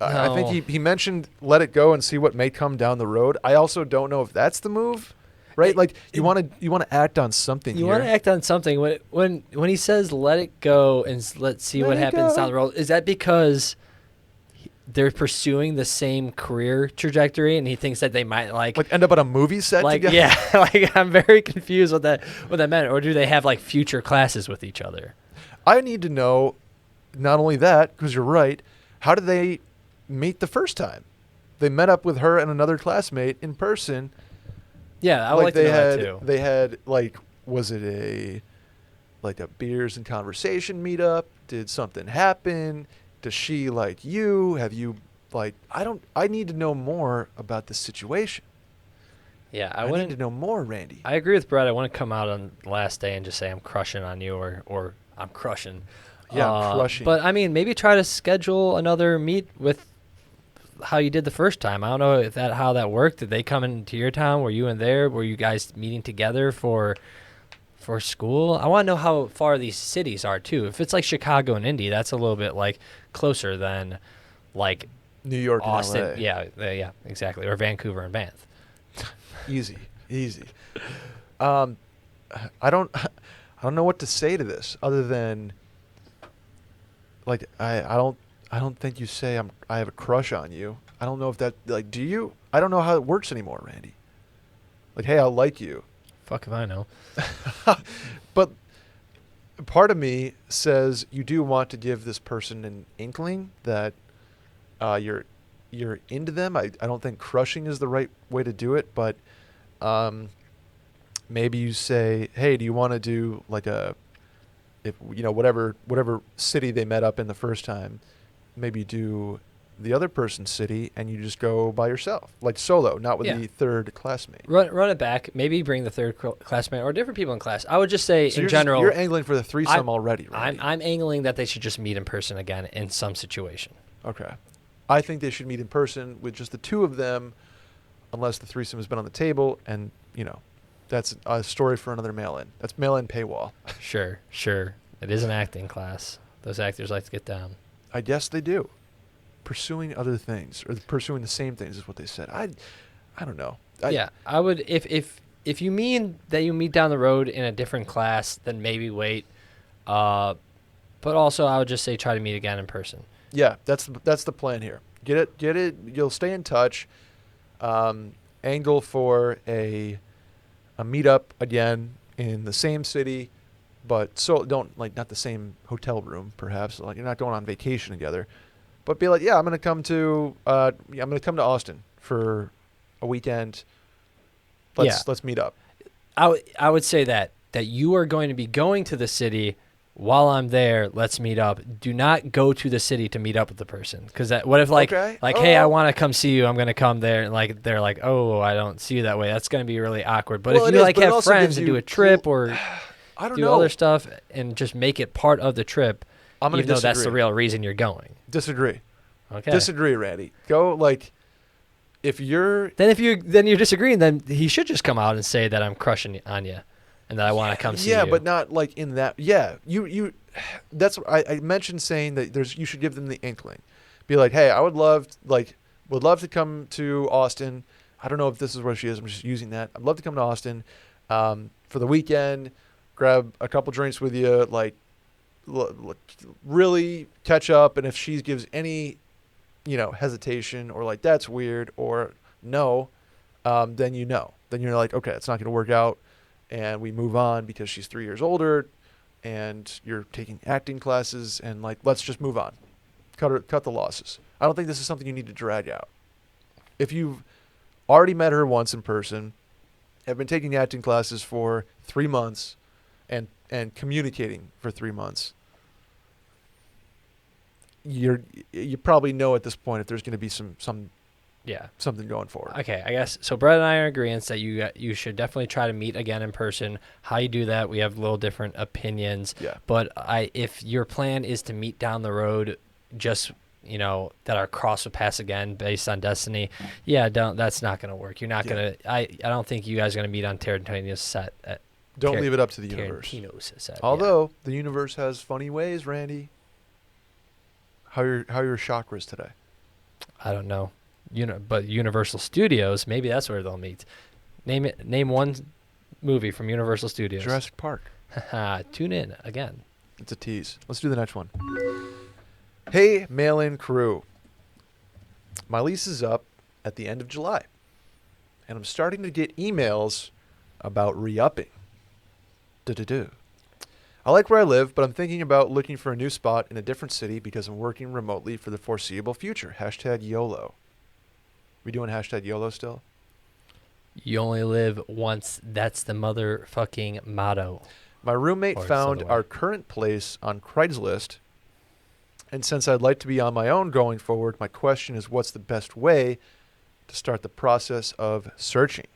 I No. think he mentioned let it go and see what may come down the road. I also don't know if that's the move, right? Like, you want to act on something You here. want to act on something. When he says let it go and let's see Let what it happens go. down the road, is that because they're pursuing the same career trajectory and he thinks that they might like end up on a movie set together? yeah, like I'm very confused what that meant. Or do they have like future classes with each other? I need to know not only that, because you're right, how did they meet the first time? They met up with her and another classmate in person. Yeah, I would like to know that too. They had, like, was it a beers and conversation meetup? Did something happen? Does she like you? Have you, like, I need to know more about this situation. Yeah, I need to know more, Randy. I agree with Brett. I want to come out on the last day and just say I'm crushing on you or I'm crushing. Yeah, I'm crushing. But I mean, maybe try to schedule another meet with how you did the first time. I don't know if how that worked. Did they come into your town? Were you in there? Were you guys meeting together for school? I want to know how far these cities are too. If it's like Chicago and Indy, that's a little bit like closer than like New York Austin. and LA. Yeah, exactly. Or Vancouver and Banff. Easy. I don't know what to say to this other than, like, I don't think you say I have a crush on you. I don't know if that, like, do you? I don't know how it works anymore, Randy. Like, hey, I like you. Fuck if I know. But part of me says you do want to give this person an inkling that you're into them. I don't think crushing is the right way to do it, but maybe you say, hey, do you want to do like whatever city they met up in the first time, maybe do the other person's city and you just go by yourself, like solo, not with the third classmate. Run it back. Maybe bring the third classmate or different people in class. I would just say So in general, you're angling for the threesome already, right? I'm angling that they should just meet in person again in some situation. Okay. I think they should meet in person with just the two of them, unless the threesome has been on the table, and, that's a story for another mail-in. That's mail-in paywall. Sure. It is an acting class. Those actors like to get down. I guess they do. Pursuing other things, or pursuing the same things is what they said. I don't know. I would, if you mean that you meet down the road in a different class, then maybe wait. But also I would just say try to meet again in person. Yeah, that's the plan here. Get it. You'll stay in touch. Angle for a meetup again in the same city, but so don't, like, not the same hotel room, perhaps. Like, you're not going on vacation together, But be like, yeah, I'm gonna come to Austin for a weekend. Let's meet up. I would say that you are going to be going to the city while I'm there. Let's meet up. Do not go to the city to meet up with the person, because what if hey, I want to come see you. I'm going to come there, and like they're like, oh, I don't see you that way. That's going to be really awkward. But if you have friends and do a trip or I don't do know. other stuff and just make it part of the trip, even though that's the real reason you're going. Disagree. Okay. Disagree, Randy. Go if you're disagreeing, then he should just come out and say that I'm crushing on you and that I want to come see you. Yeah, but not like in that. Yeah, you. That's what I mentioned, saying that you should give them the inkling. Be like, hey, I would love to come to Austin. I don't know if this is where she is. I'm just using that. I'd love to come to Austin for the weekend. Grab a couple drinks with you. Really catch up. And if she gives any hesitation or that's weird or no, then then you're like, okay, it's not going to work out, and we move on because she's 3 years older and you're taking acting classes, and let's just move on. Cut the losses. I don't think this is something you need to drag out. If you've already met her once in person, have been taking acting classes for 3 months and communicating for 3 months, you probably know at this point if there's going to be something going forward. Okay, I guess so. Brett and I are in agreement that you should definitely try to meet again in person. How you do that, we have a little different opinions. Yeah. But if your plan is to meet down the road, just that our cross will pass again based on destiny, that's not going to work. You're not going to. I don't think you guys are going to meet on Tarantino's set. Don't leave it up to the universe. Tarantino's set. Although the universe has funny ways, Randy. How are your chakras today? I don't know. But Universal Studios, maybe that's where they'll meet. Name one movie from Universal Studios. Jurassic Park. Tune in again. It's a tease. Let's do the next one. Hey, mail-in crew. My lease is up at the end of July, and I'm starting to get emails about re-upping. I like where I live, but I'm thinking about looking for a new spot in a different city because I'm working remotely for the foreseeable future. #YOLO. We doing #YOLO still? You only live once. That's the motherfucking motto. My roommate found our current place on Craigslist, and since I'd like to be on my own going forward, my question is, what's the best way to start the process of searching?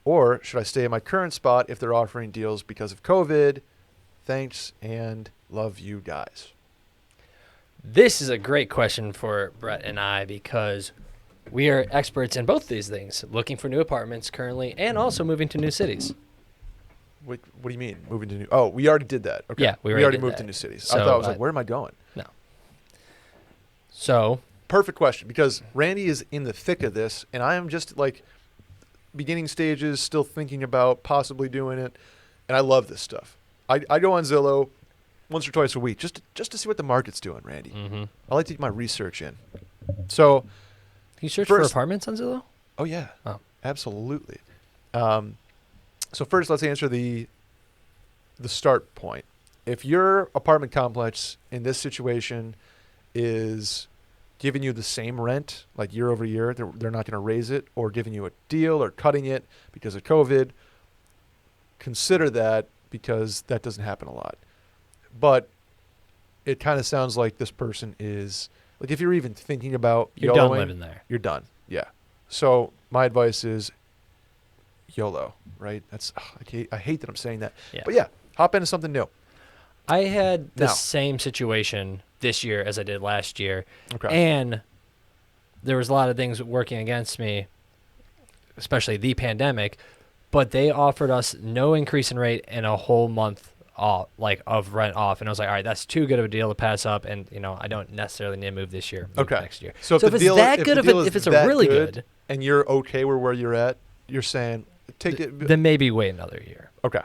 Or should I stay in my current spot if they're offering deals because of COVID? Thanks and love you guys. This is a great question for Brett and I because we are experts in both these things, looking for new apartments currently and also moving to new cities. What do you mean, moving to new? Oh, we already did that. Okay. Yeah, we already did moved that. to new cities. So, I thought I was like, where am I going? No. So. Perfect question, because Randy is in the thick of this, and I am just beginning stages, still thinking about possibly doing it, and I love this stuff. I go on Zillow once or twice a week just to see what the market's doing, Randy. Mm-hmm. I like to get my research in. So, can you search for apartments on Zillow? Oh yeah, absolutely. So first, let's answer the start point. If your apartment complex in this situation is giving you the same rent year over year, they're not going to raise it, or giving you a deal or cutting it because of COVID, consider that, because that doesn't happen a lot. But it kind of sounds like this person is, if you're even thinking about you're YOLOing, done living there. You're done. Yeah. So my advice is YOLO, right? I hate that I'm saying that. Yeah. But yeah, hop into something new. I had the same situation this year as I did last year. Okay. And there was a lot of things working against me, especially the pandemic, but they offered us no increase in rate and a whole month off, of rent off. And I was like, all right, that's too good of a deal to pass up. And, I don't necessarily need to move this year. Move next year. So if it's deal, that good, if it's a really good, and you're okay with where you're at, you're saying take it. Then maybe wait another year. Okay.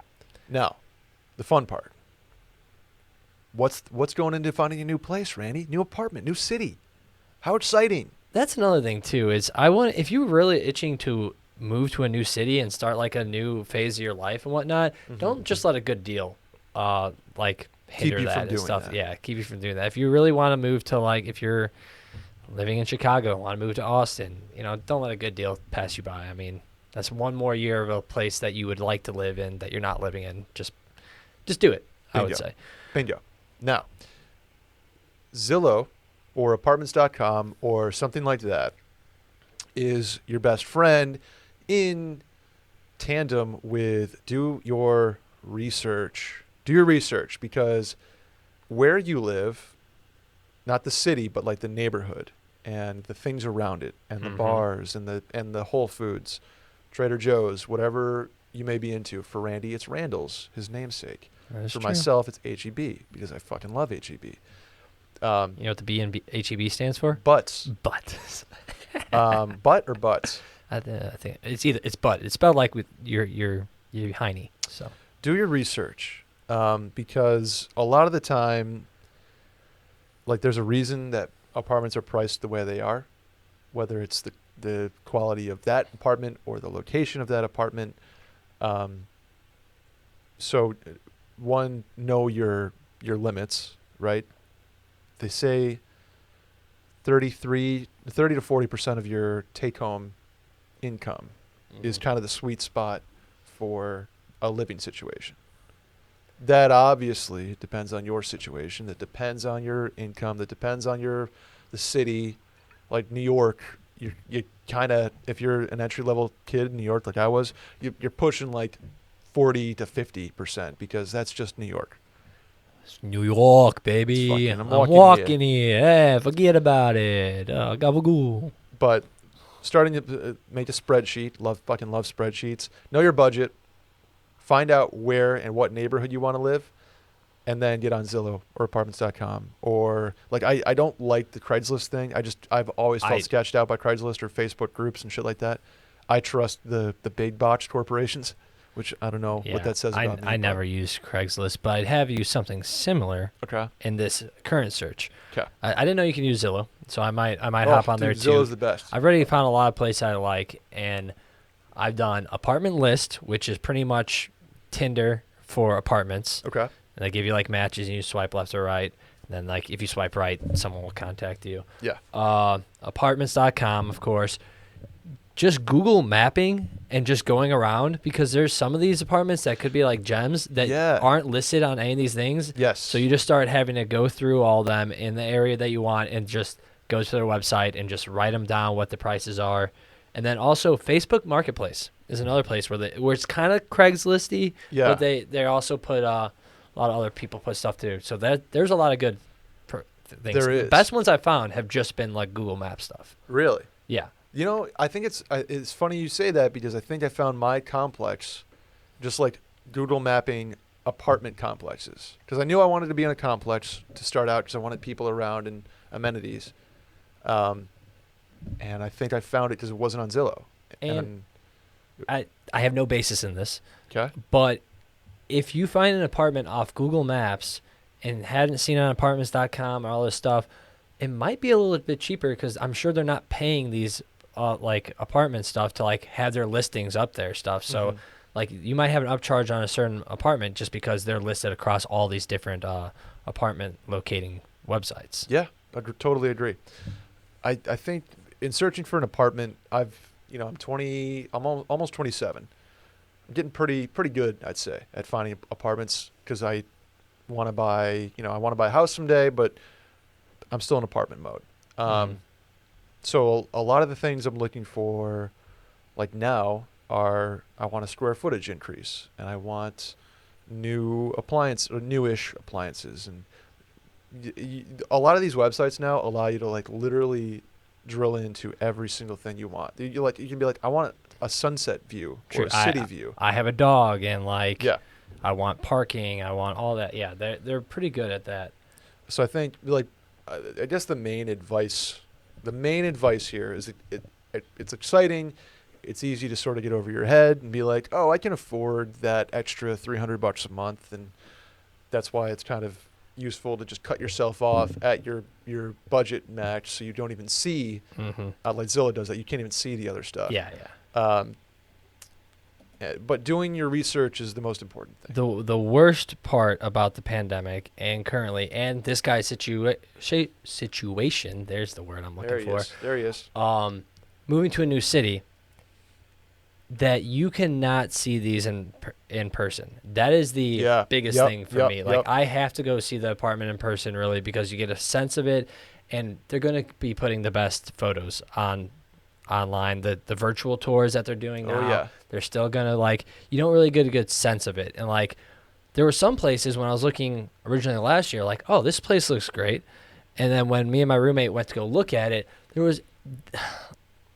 Now, the fun part. What's going into finding a new place, Randy? New apartment, new city. How exciting! That's another thing too. Is if you're really itching to move to a new city and start a new phase of your life and whatnot, don't just let a good deal hinder you that from and doing stuff. that. Yeah, keep you from doing that. If you really want to move to like, if you're living in Chicago and want to move to Austin, don't let a good deal pass you by. I mean, that's one more year of a place that you would like to live in that you're not living in. Just do it. I would say. Bingo. Now, Zillow or apartments.com or something like that is your best friend in tandem with do your research. Do your research, because where you live, not the city, but like the neighborhood and the things around it and the bars and the Whole Foods, Trader Joe's, whatever you may be into. For Randy, it's Randall's, his namesake. For myself, it's HEB because I fucking love HEB. You know what the B in HEB stands for? Butts. Butt. Butt or butts? I think it's butt. It's spelled like with your hiney. So Do your research, because a lot of the time, like, there's a reason that apartments are priced the way they are, whether it's the quality of that apartment or the location of that apartment. So, one, know your limits, right? They say 30 to 40% of your take-home income is kind of the sweet spot for a living situation. That obviously depends on your situation. That depends on your income. That depends on the city. Like New York, you kind of, if you're an entry-level kid in New York like I was, you're pushing like 40 to 50% because that's just New York. it's New York, baby. It's fucking- I'm walking here. Hey, forget about it. Gabagool. But starting to make a spreadsheet. Fucking love spreadsheets. Know your budget. Find out where and what neighborhood you want to live, and then get on Zillow or apartments.com. Or like I don't like the Craigslist thing. I've always felt sketched out by Craigslist or Facebook groups and shit like that. I trust the big botched corporations, which I don't know what that says about me. I never used Craigslist, but I have used something similar in this current search. Okay. I didn't know you can use Zillow, so I might hop on there too. Zillow's the best. I've already found a lot of places I like, and I've done apartment list, which is pretty much Tinder for apartments. Okay. And they give you like matches, and you swipe left or right. And then like if you swipe right, someone will contact you. Yeah. Apartments.com, of course. Just Google mapping and just going around, because there's some of these apartments that could be like gems that aren't listed on any of these things. Yes. So you just start having to go through all them in the area that you want and just go to their website and just write them down what the prices are. And then also Facebook Marketplace is another place where it's kind of Craigslist-y, but they also put a lot of other people put stuff too. So there's a lot of good things. There is. The best ones I've found have just been like Google Map stuff. Really? Yeah. You know, I think it's funny you say that, because I think I found my complex just like Google mapping apartment complexes, because I knew I wanted to be in a complex to start out because I wanted people around and amenities. And I think I found it because it wasn't on Zillow. And I have no basis in this. Okay. But if you find an apartment off Google Maps and hadn't seen it on apartments.com or all this stuff, it might be a little bit cheaper, because I'm sure they're not paying these like apartment stuff to like have their listings up there stuff. So like you might have an upcharge on a certain apartment just because they're listed across all these different apartment locating websites. Yeah, I totally agree. I think in searching for an apartment, I'm almost 27. I'm getting pretty good, I'd say, at finding apartments, because I want to buy a house someday, but I'm still in apartment mode. So a lot of the things I'm looking for, like now, are I want a square footage increase, and I want newish appliances, and a lot of these websites now allow you to like literally drill into every single thing you want. You can be like, I want a sunset view or a city view. I have a dog, and like I want parking. I want all that. Yeah, they're pretty good at that. So I think like I guess the main advice here is it's exciting. It's easy to sort of get over your head and be like, oh, I can afford that extra $300 a month, and that's why it's kind of useful to just cut yourself off at your budget max, so you don't even see like Zillow does that. You can't even see the other stuff. But doing your research is the most important thing. The worst part about the pandemic and currently and this guy's situation, there's the word I'm looking for. There he is. Moving to a new city, that you cannot see these in person. That is the biggest thing for me. Like I have to go see the apartment in person really because you get a sense of it, and they're going to be putting the best photos online. The virtual tours that they're doing now, they're still going to you don't really get a good sense of it. And there were some places when I was looking originally last year, oh, this place looks great. And then when me and my roommate went to go look at it, there was,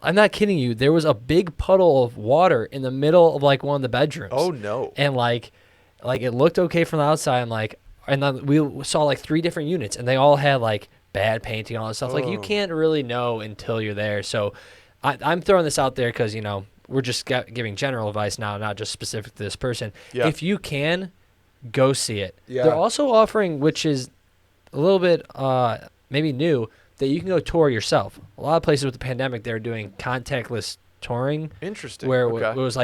I'm not kidding you, there was a big puddle of water in the middle of one of the bedrooms. Oh no. And it looked okay from the outside. And then we saw 3 different units, and they all had bad painting, all that stuff. You can't really know until you're there. So I'm throwing this out there because we're just giving general advice now, not just specific to this person. Yeah. If you can, go see it. Yeah. They're also offering, which is a little bit maybe new, that you can go tour yourself. A lot of places with the pandemic, they're doing contactless touring. Interesting. Where Okay. it was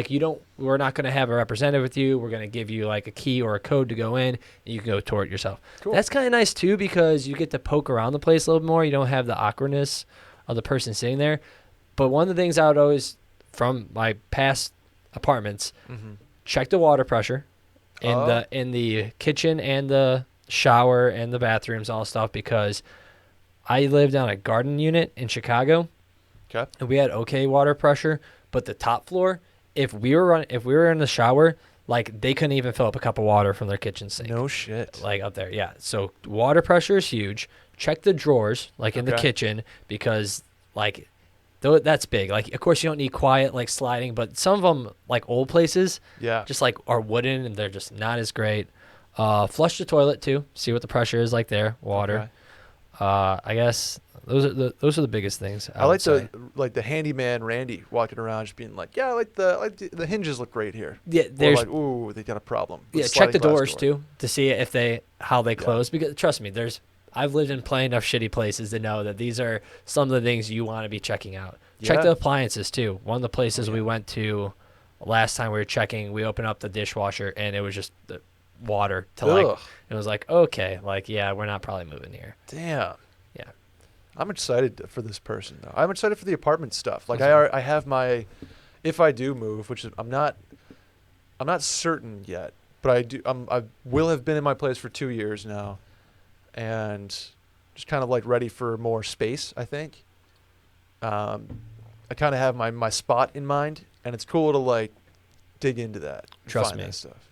we're not going to have a representative with you. We're going to give you a key or a code to go in, and you can go tour it yourself. Cool. That's kind of nice too because you get to poke around the place a little more. You don't have the awkwardness of the person sitting there. But one of the things I would always, from my past apartments, check the water pressure in the kitchen and the shower and the bathrooms, all stuff, because I lived on a garden unit in Chicago. Okay. And we had okay water pressure, but the top floor, if we were in the shower, they couldn't even fill up a cup of water from their kitchen sink. No shit. Up there, yeah. So water pressure is huge. Check the drawers, in the kitchen, because that's big. Of course you don't need quiet sliding, but some of them old places, just are wooden and they're just not as great. Flush the toilet too. See what the pressure is there. Water. Okay. I guess those are the biggest things. I like the handyman Randy walking around just being the hinges look great here. Yeah, there's ooh, they got a problem. Yeah, with check the sliding glass doors door. too to see how they close, because trust me, I've lived in plenty enough shitty places to know that these are some of the things you want to be checking out. Check the appliances too. One of the places we went to last time we were checking, we opened up the dishwasher and it was just the water to it was okay, we're not probably moving here. Damn. Yeah. I'm excited for this person though. I'm excited for the apartment stuff. I have my, if I do move, which is I'm not certain yet, but I will have been in my place for 2 years now, and just kind of ready for more space. I think. I kind of have my spot in mind, and it's cool to dig into that. Trust find me. that stuff.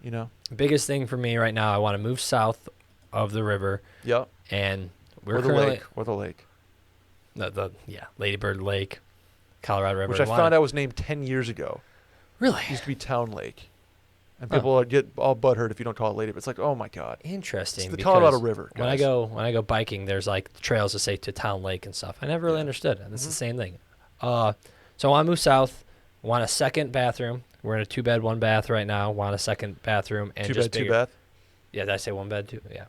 Biggest thing for me right now, I want to move south of the river. Yep. And we're Or the currently lake. Or the lake. Ladybird Lake, Colorado River. Which I found out was named 10 years ago. Really? It used to be Town Lake. And people get all butthurt if you don't call it Ladybird. It's oh my god. Interesting. It's the because Colorado River. Guys. When I go biking, there's trails that say to Town Lake and stuff. I never really understood it. And it's the same thing. So I want to move south. Want a second bathroom. We're in a 2-bed, 1-bath right now. Want a second bathroom and 2 bed, 2 bath. Yeah, did I say 1 bed? 2? Yeah.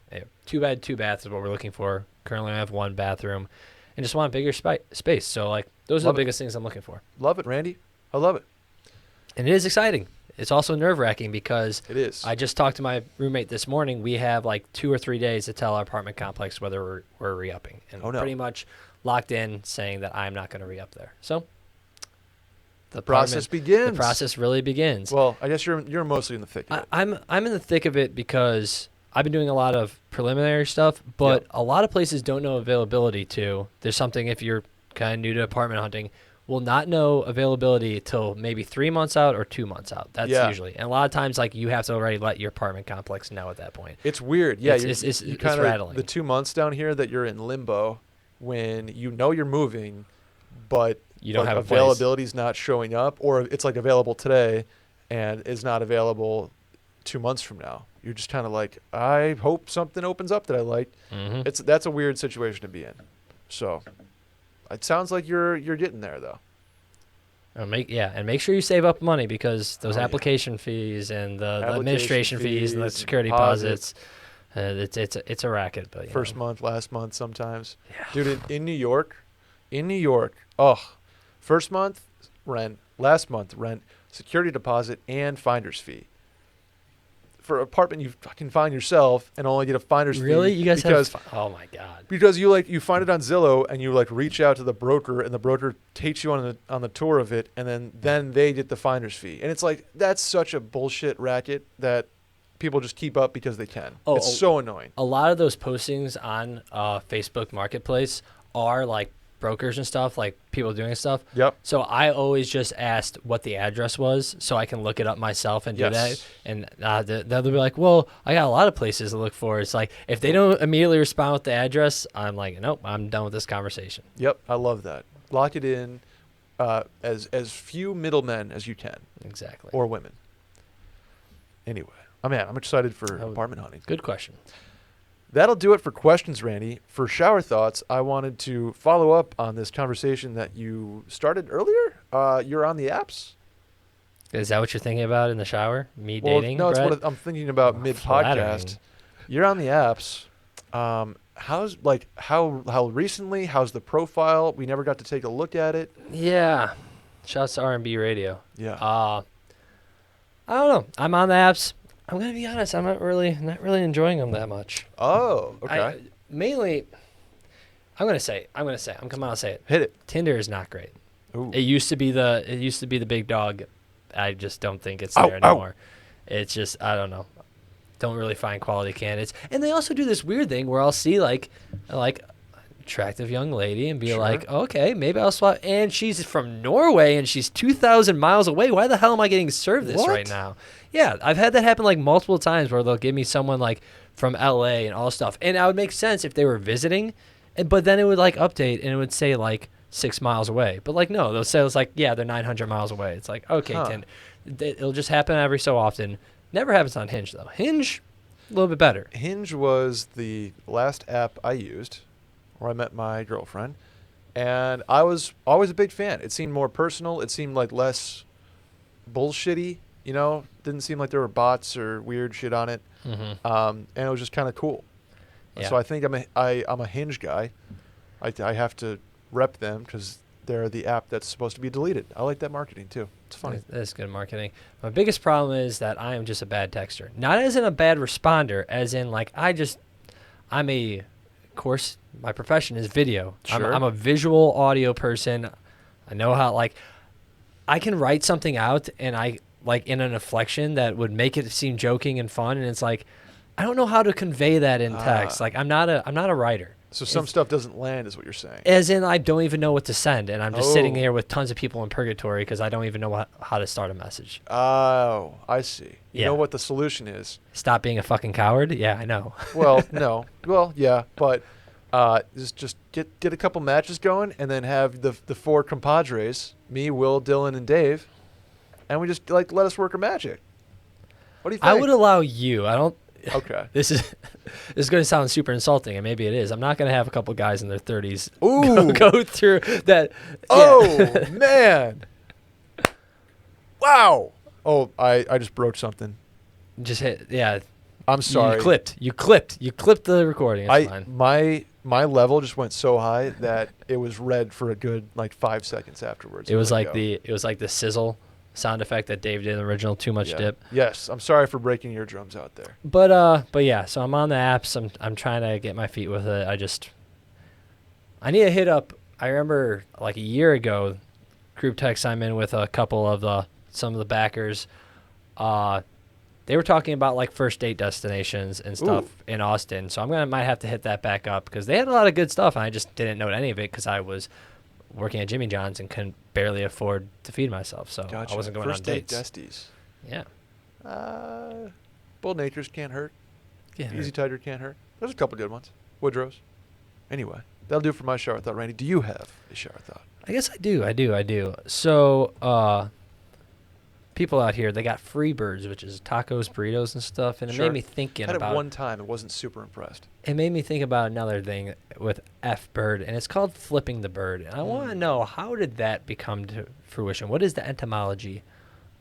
2 bed, 2 bath is what we're looking for. Currently, I have 1 bathroom, and just want a bigger space. So those are the biggest things I'm looking for. Love it, Randy. I love it. And it is exciting. It's also nerve-wracking because it is. I just talked to my roommate this morning. We have 2 or 3 days to tell our apartment complex whether we're re-upping, and pretty much locked in saying that I'm not going to re-up there. So the process begins. The process really begins. Well, I guess you're mostly in the thick of it. I'm in the thick of it because I've been doing a lot of preliminary stuff, but a lot of places don't know availability too. There's something, if you're kind of new to apartment hunting, will not know availability till maybe 3 months out or 2 months out. That's usually. And a lot of times you have to already let your apartment complex know at that point. It's weird. Yeah, it's kinda, rattling. The 2 months down here that you're in limbo when you're moving, but you don't have availability's not showing up, or it's available today and is not available 2 months from now. You're just kind of I hope something opens up that I like. Mm-hmm. That's a weird situation to be in. So it sounds like you're getting there though. And make sure you save up money, because those application fees and the administration fees and the security deposits, it's a racket. But first month, last month, sometimes. Yeah. Dude, in New York, first month rent, last month rent, security deposit, and finder's fee. For an apartment you fucking find yourself and only get a finder's fee. Really? You guys because, have? Oh my god. Because you find it on Zillow and you reach out to the broker and the broker takes you on the tour of it, and then they get the finder's fee. And it's that's such a bullshit racket that people just keep up because they can. It's so annoying. A lot of those postings on Facebook Marketplace are brokers and stuff, people doing stuff. Yep. So I always just asked what the address was so I can look it up myself and do that. And they'll be like, well, I got a lot of places to look for. It's if they don't immediately respond with the address, I'm like, nope, I'm done with this conversation. Yep. I love that. Lock it in as few middlemen as you can. Exactly. Or women. Anyway, I'm excited for apartment hunting. Good question. That'll do it for questions, Randy. For shower thoughts, I wanted to follow up on this conversation that you started earlier. You're on the apps. Is that what you're thinking about in the shower? Me dating? No, it's Brett? what I'm thinking about mid-podcast. You're on the apps. How's how recently? How's the profile? We never got to take a look at it. Yeah. Shouts to R&B Radio. Yeah. I don't know. I'm on the apps. I'm gonna be honest. I'm not really enjoying them that much. Oh, okay. Mainly, I'm gonna say. I'm gonna come out and say it. Hit it. Tinder is not great. Ooh. It used to be the big dog. I just don't think it's there anymore. It's just I don't know. Don't really find quality candidates. And they also do this weird thing where I'll see like attractive young lady and be like, okay, maybe I'll swap. And she's from Norway and she's 2,000 miles away. Why the hell am I getting served this right now? Yeah, I've had that happen multiple times where they'll give me someone from LA and all stuff. And it would make sense if they were visiting, but then it would update and it would say 6 miles away. But no, they'll say it's they're 900 miles away. It's okay, it'll just happen every so often. Never happens on Hinge though. Hinge, a little bit better. Hinge was the last app I used where I met my girlfriend, and I was always a big fan. It seemed more personal. It seemed less bullshitty. Didn't seem like there were bots or weird shit on it. Mm-hmm. And it was just kind of cool. Yeah. So I think I'm a Hinge guy. I have to rep them because they're the app that's supposed to be deleted. I like that marketing too. It's funny. That's good marketing. My biggest problem is that I am just a bad texter. Not as in a bad responder, as in my profession is video. Sure. I'm a visual audio person. I know how I can write something out and I in an inflection that would make it seem joking and fun, and it's I don't know how to convey that in text. I'm not a writer. So some stuff doesn't land is what you're saying. As in I don't even know what to send, and I'm just sitting here with tons of people in purgatory because I don't even know how to start a message. Oh, I see. You know what the solution is? Stop being a fucking coward? Yeah, I know. Well, no. Well, yeah, but just get a couple matches going and then have the four compadres, me, Will, Dylan, and Dave, and we just let us work our magic. What do you think? I would allow you. I don't. Okay. This is going to sound super insulting, and maybe it is. I'm not going to have a couple guys in their 30s go through that. Oh, man. Wow. Oh, I just broke something. Just hit. Yeah. I'm sorry. You clipped the recording. It's fine. My level just went so high that it was red for a good 5 seconds afterwards. It was like the sizzle sound effect that Dave did in the original Too Much Dip. Yes, I'm sorry for breaking your drums out there. But yeah, so I'm on the apps. I'm trying to get my feet with it. I need to hit up. I remember a year ago, group text I'm in with a couple of some of the backers. They were talking about first date destinations and stuff in Austin. So might have to hit that back up because they had a lot of good stuff. And I just didn't know any of it because I was working at Jimmy John's and couldn't barely afford to feed myself. So Gotcha. I wasn't going first on dates. First date desties. Yeah. Bull Natures can't hurt. Yeah. Easy Tiger can't hurt. There's a couple good ones. Woodrow's. Anyway, that'll do for my shower thought. Randy, do you have a shower thought? I guess I do. So, people out here, they got free birds, which is tacos, burritos, and stuff, and it made me thinking about it. Had it one time. It wasn't super impressed. It made me think about another thing with F bird, and it's called flipping the bird. And I want to know, how did that become to fruition? What is the etymology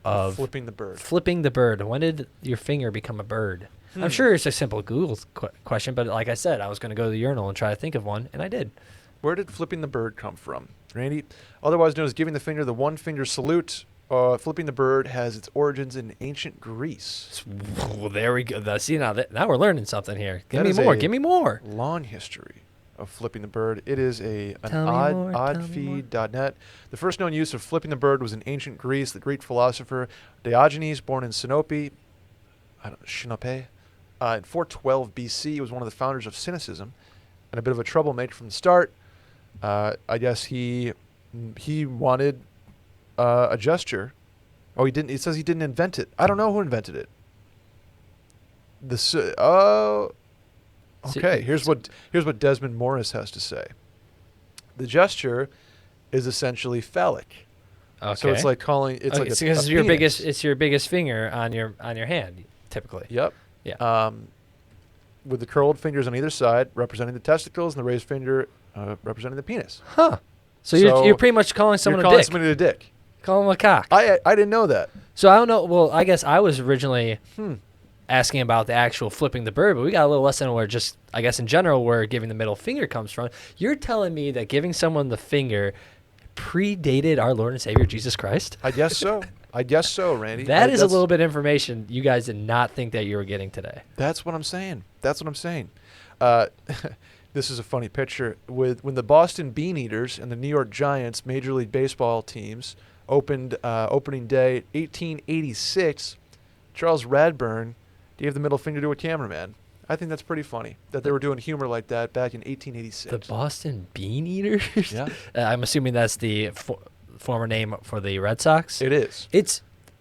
of flipping the bird? Flipping the bird. When did your finger become a bird? I'm sure it's a simple Google question, but like I said, I was going to go to the urinal and try to think of one, and I did. Where did flipping the bird come from? Randy, otherwise known as giving the finger the one-finger salute, Flipping the bird has its origins in ancient Greece. Well, there we go. See, now we're learning something here. Give That me is more. a Give me more. Long history of flipping the bird. It is an Tell me more, oddfeed.net. The first known use of flipping the bird was in ancient Greece. The Greek philosopher Diogenes, born in Sinope, in 412 BC, he was one of the founders of cynicism and a bit of a troublemaker from the start. I guess he wanted a gesture. Oh, he didn't. It says he didn't invent it. I don't know who invented it. Okay. Here's what Desmond Morris has to say. The gesture is essentially phallic. Okay. So it's like calling. It's like it's a your penis. biggest. It's your biggest finger on your hand, typically. Yep. Yeah. With the curled fingers on either side representing the testicles and the raised finger representing the penis. Huh. So So you're pretty much calling someone You're a calling dick. somebody a dick. Call him a cock. I didn't know that. So I don't know. Well, I guess I was originally asking about the actual flipping the bird, but we got a little lesson where just, I guess in general, where giving the middle finger comes from. You're telling me that giving someone the finger predated our Lord and Savior Jesus Christ? I guess so. Randy. That is a little bit of information you guys did not think that you were getting today. That's what I'm saying. This is a funny picture. When the Boston Bean Eaters and the New York Giants Major League Baseball teams opened opening day 1886, Charles Radburn gave the middle finger to a cameraman. I think that's pretty funny that they were doing humor like that back in 1886. The Boston Bean Eaters? Yeah. I'm assuming that's the former name for the Red Sox? It is.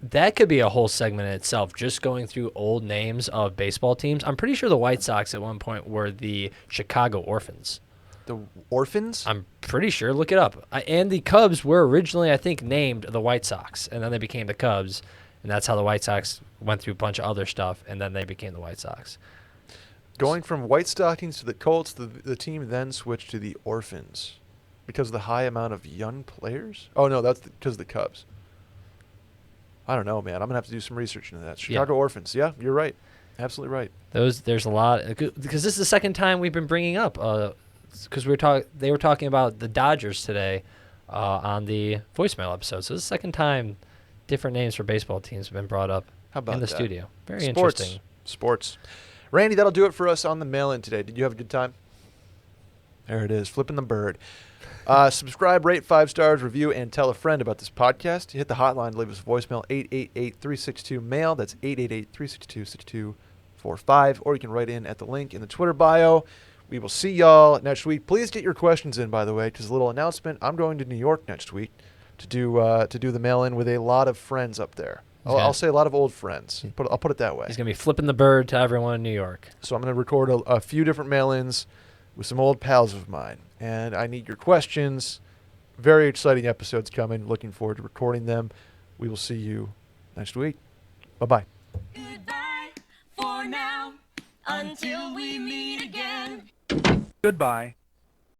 That could be a whole segment in itself, just going through old names of baseball teams. I'm pretty sure the White Sox at one point were the Chicago Orphans. The Orphans? I'm pretty sure. Look it up. And the Cubs were originally, I think, named the White Sox, and then they became the Cubs, and that's how the White Sox went through a bunch of other stuff, and then they became the White Sox. Going from White Stockings to the Colts, the team then switched to the Orphans because of the high amount of young players? Oh, no, that's because of the Cubs. I don't know, man. I'm going to have to do some research into that. Chicago Orphans. Yeah, you're right. Absolutely right. There's a lot, because this is the second time we've been bringing up, because they were talking about the Dodgers today on the voicemail episode. So this is the second time different names for baseball teams have been brought up in the studio. Very interesting. Sports. Randy, that'll do it for us on the mail-in today. Did you have a good time? There it is, flipping the bird. Subscribe, rate 5 stars, review, and tell a friend about this podcast. Hit the hotline to leave us a voicemail, 888-362-MAIL. That's 888-362-6245. Or you can write in at the link in the Twitter bio. We will see y'all next week. Please get your questions in, by the way, because a little announcement. I'm going to New York next week to do the mail-in with a lot of friends up there. I'll say a lot of old friends. I'll put it that way. He's going to be flipping the bird to everyone in New York. So I'm going to record a few different mail-ins with some old pals of mine. And I need your questions. Very exciting episodes coming. Looking forward to recording them. We will see you next week. Bye-bye. Goodbye for now, until we meet again. Goodbye.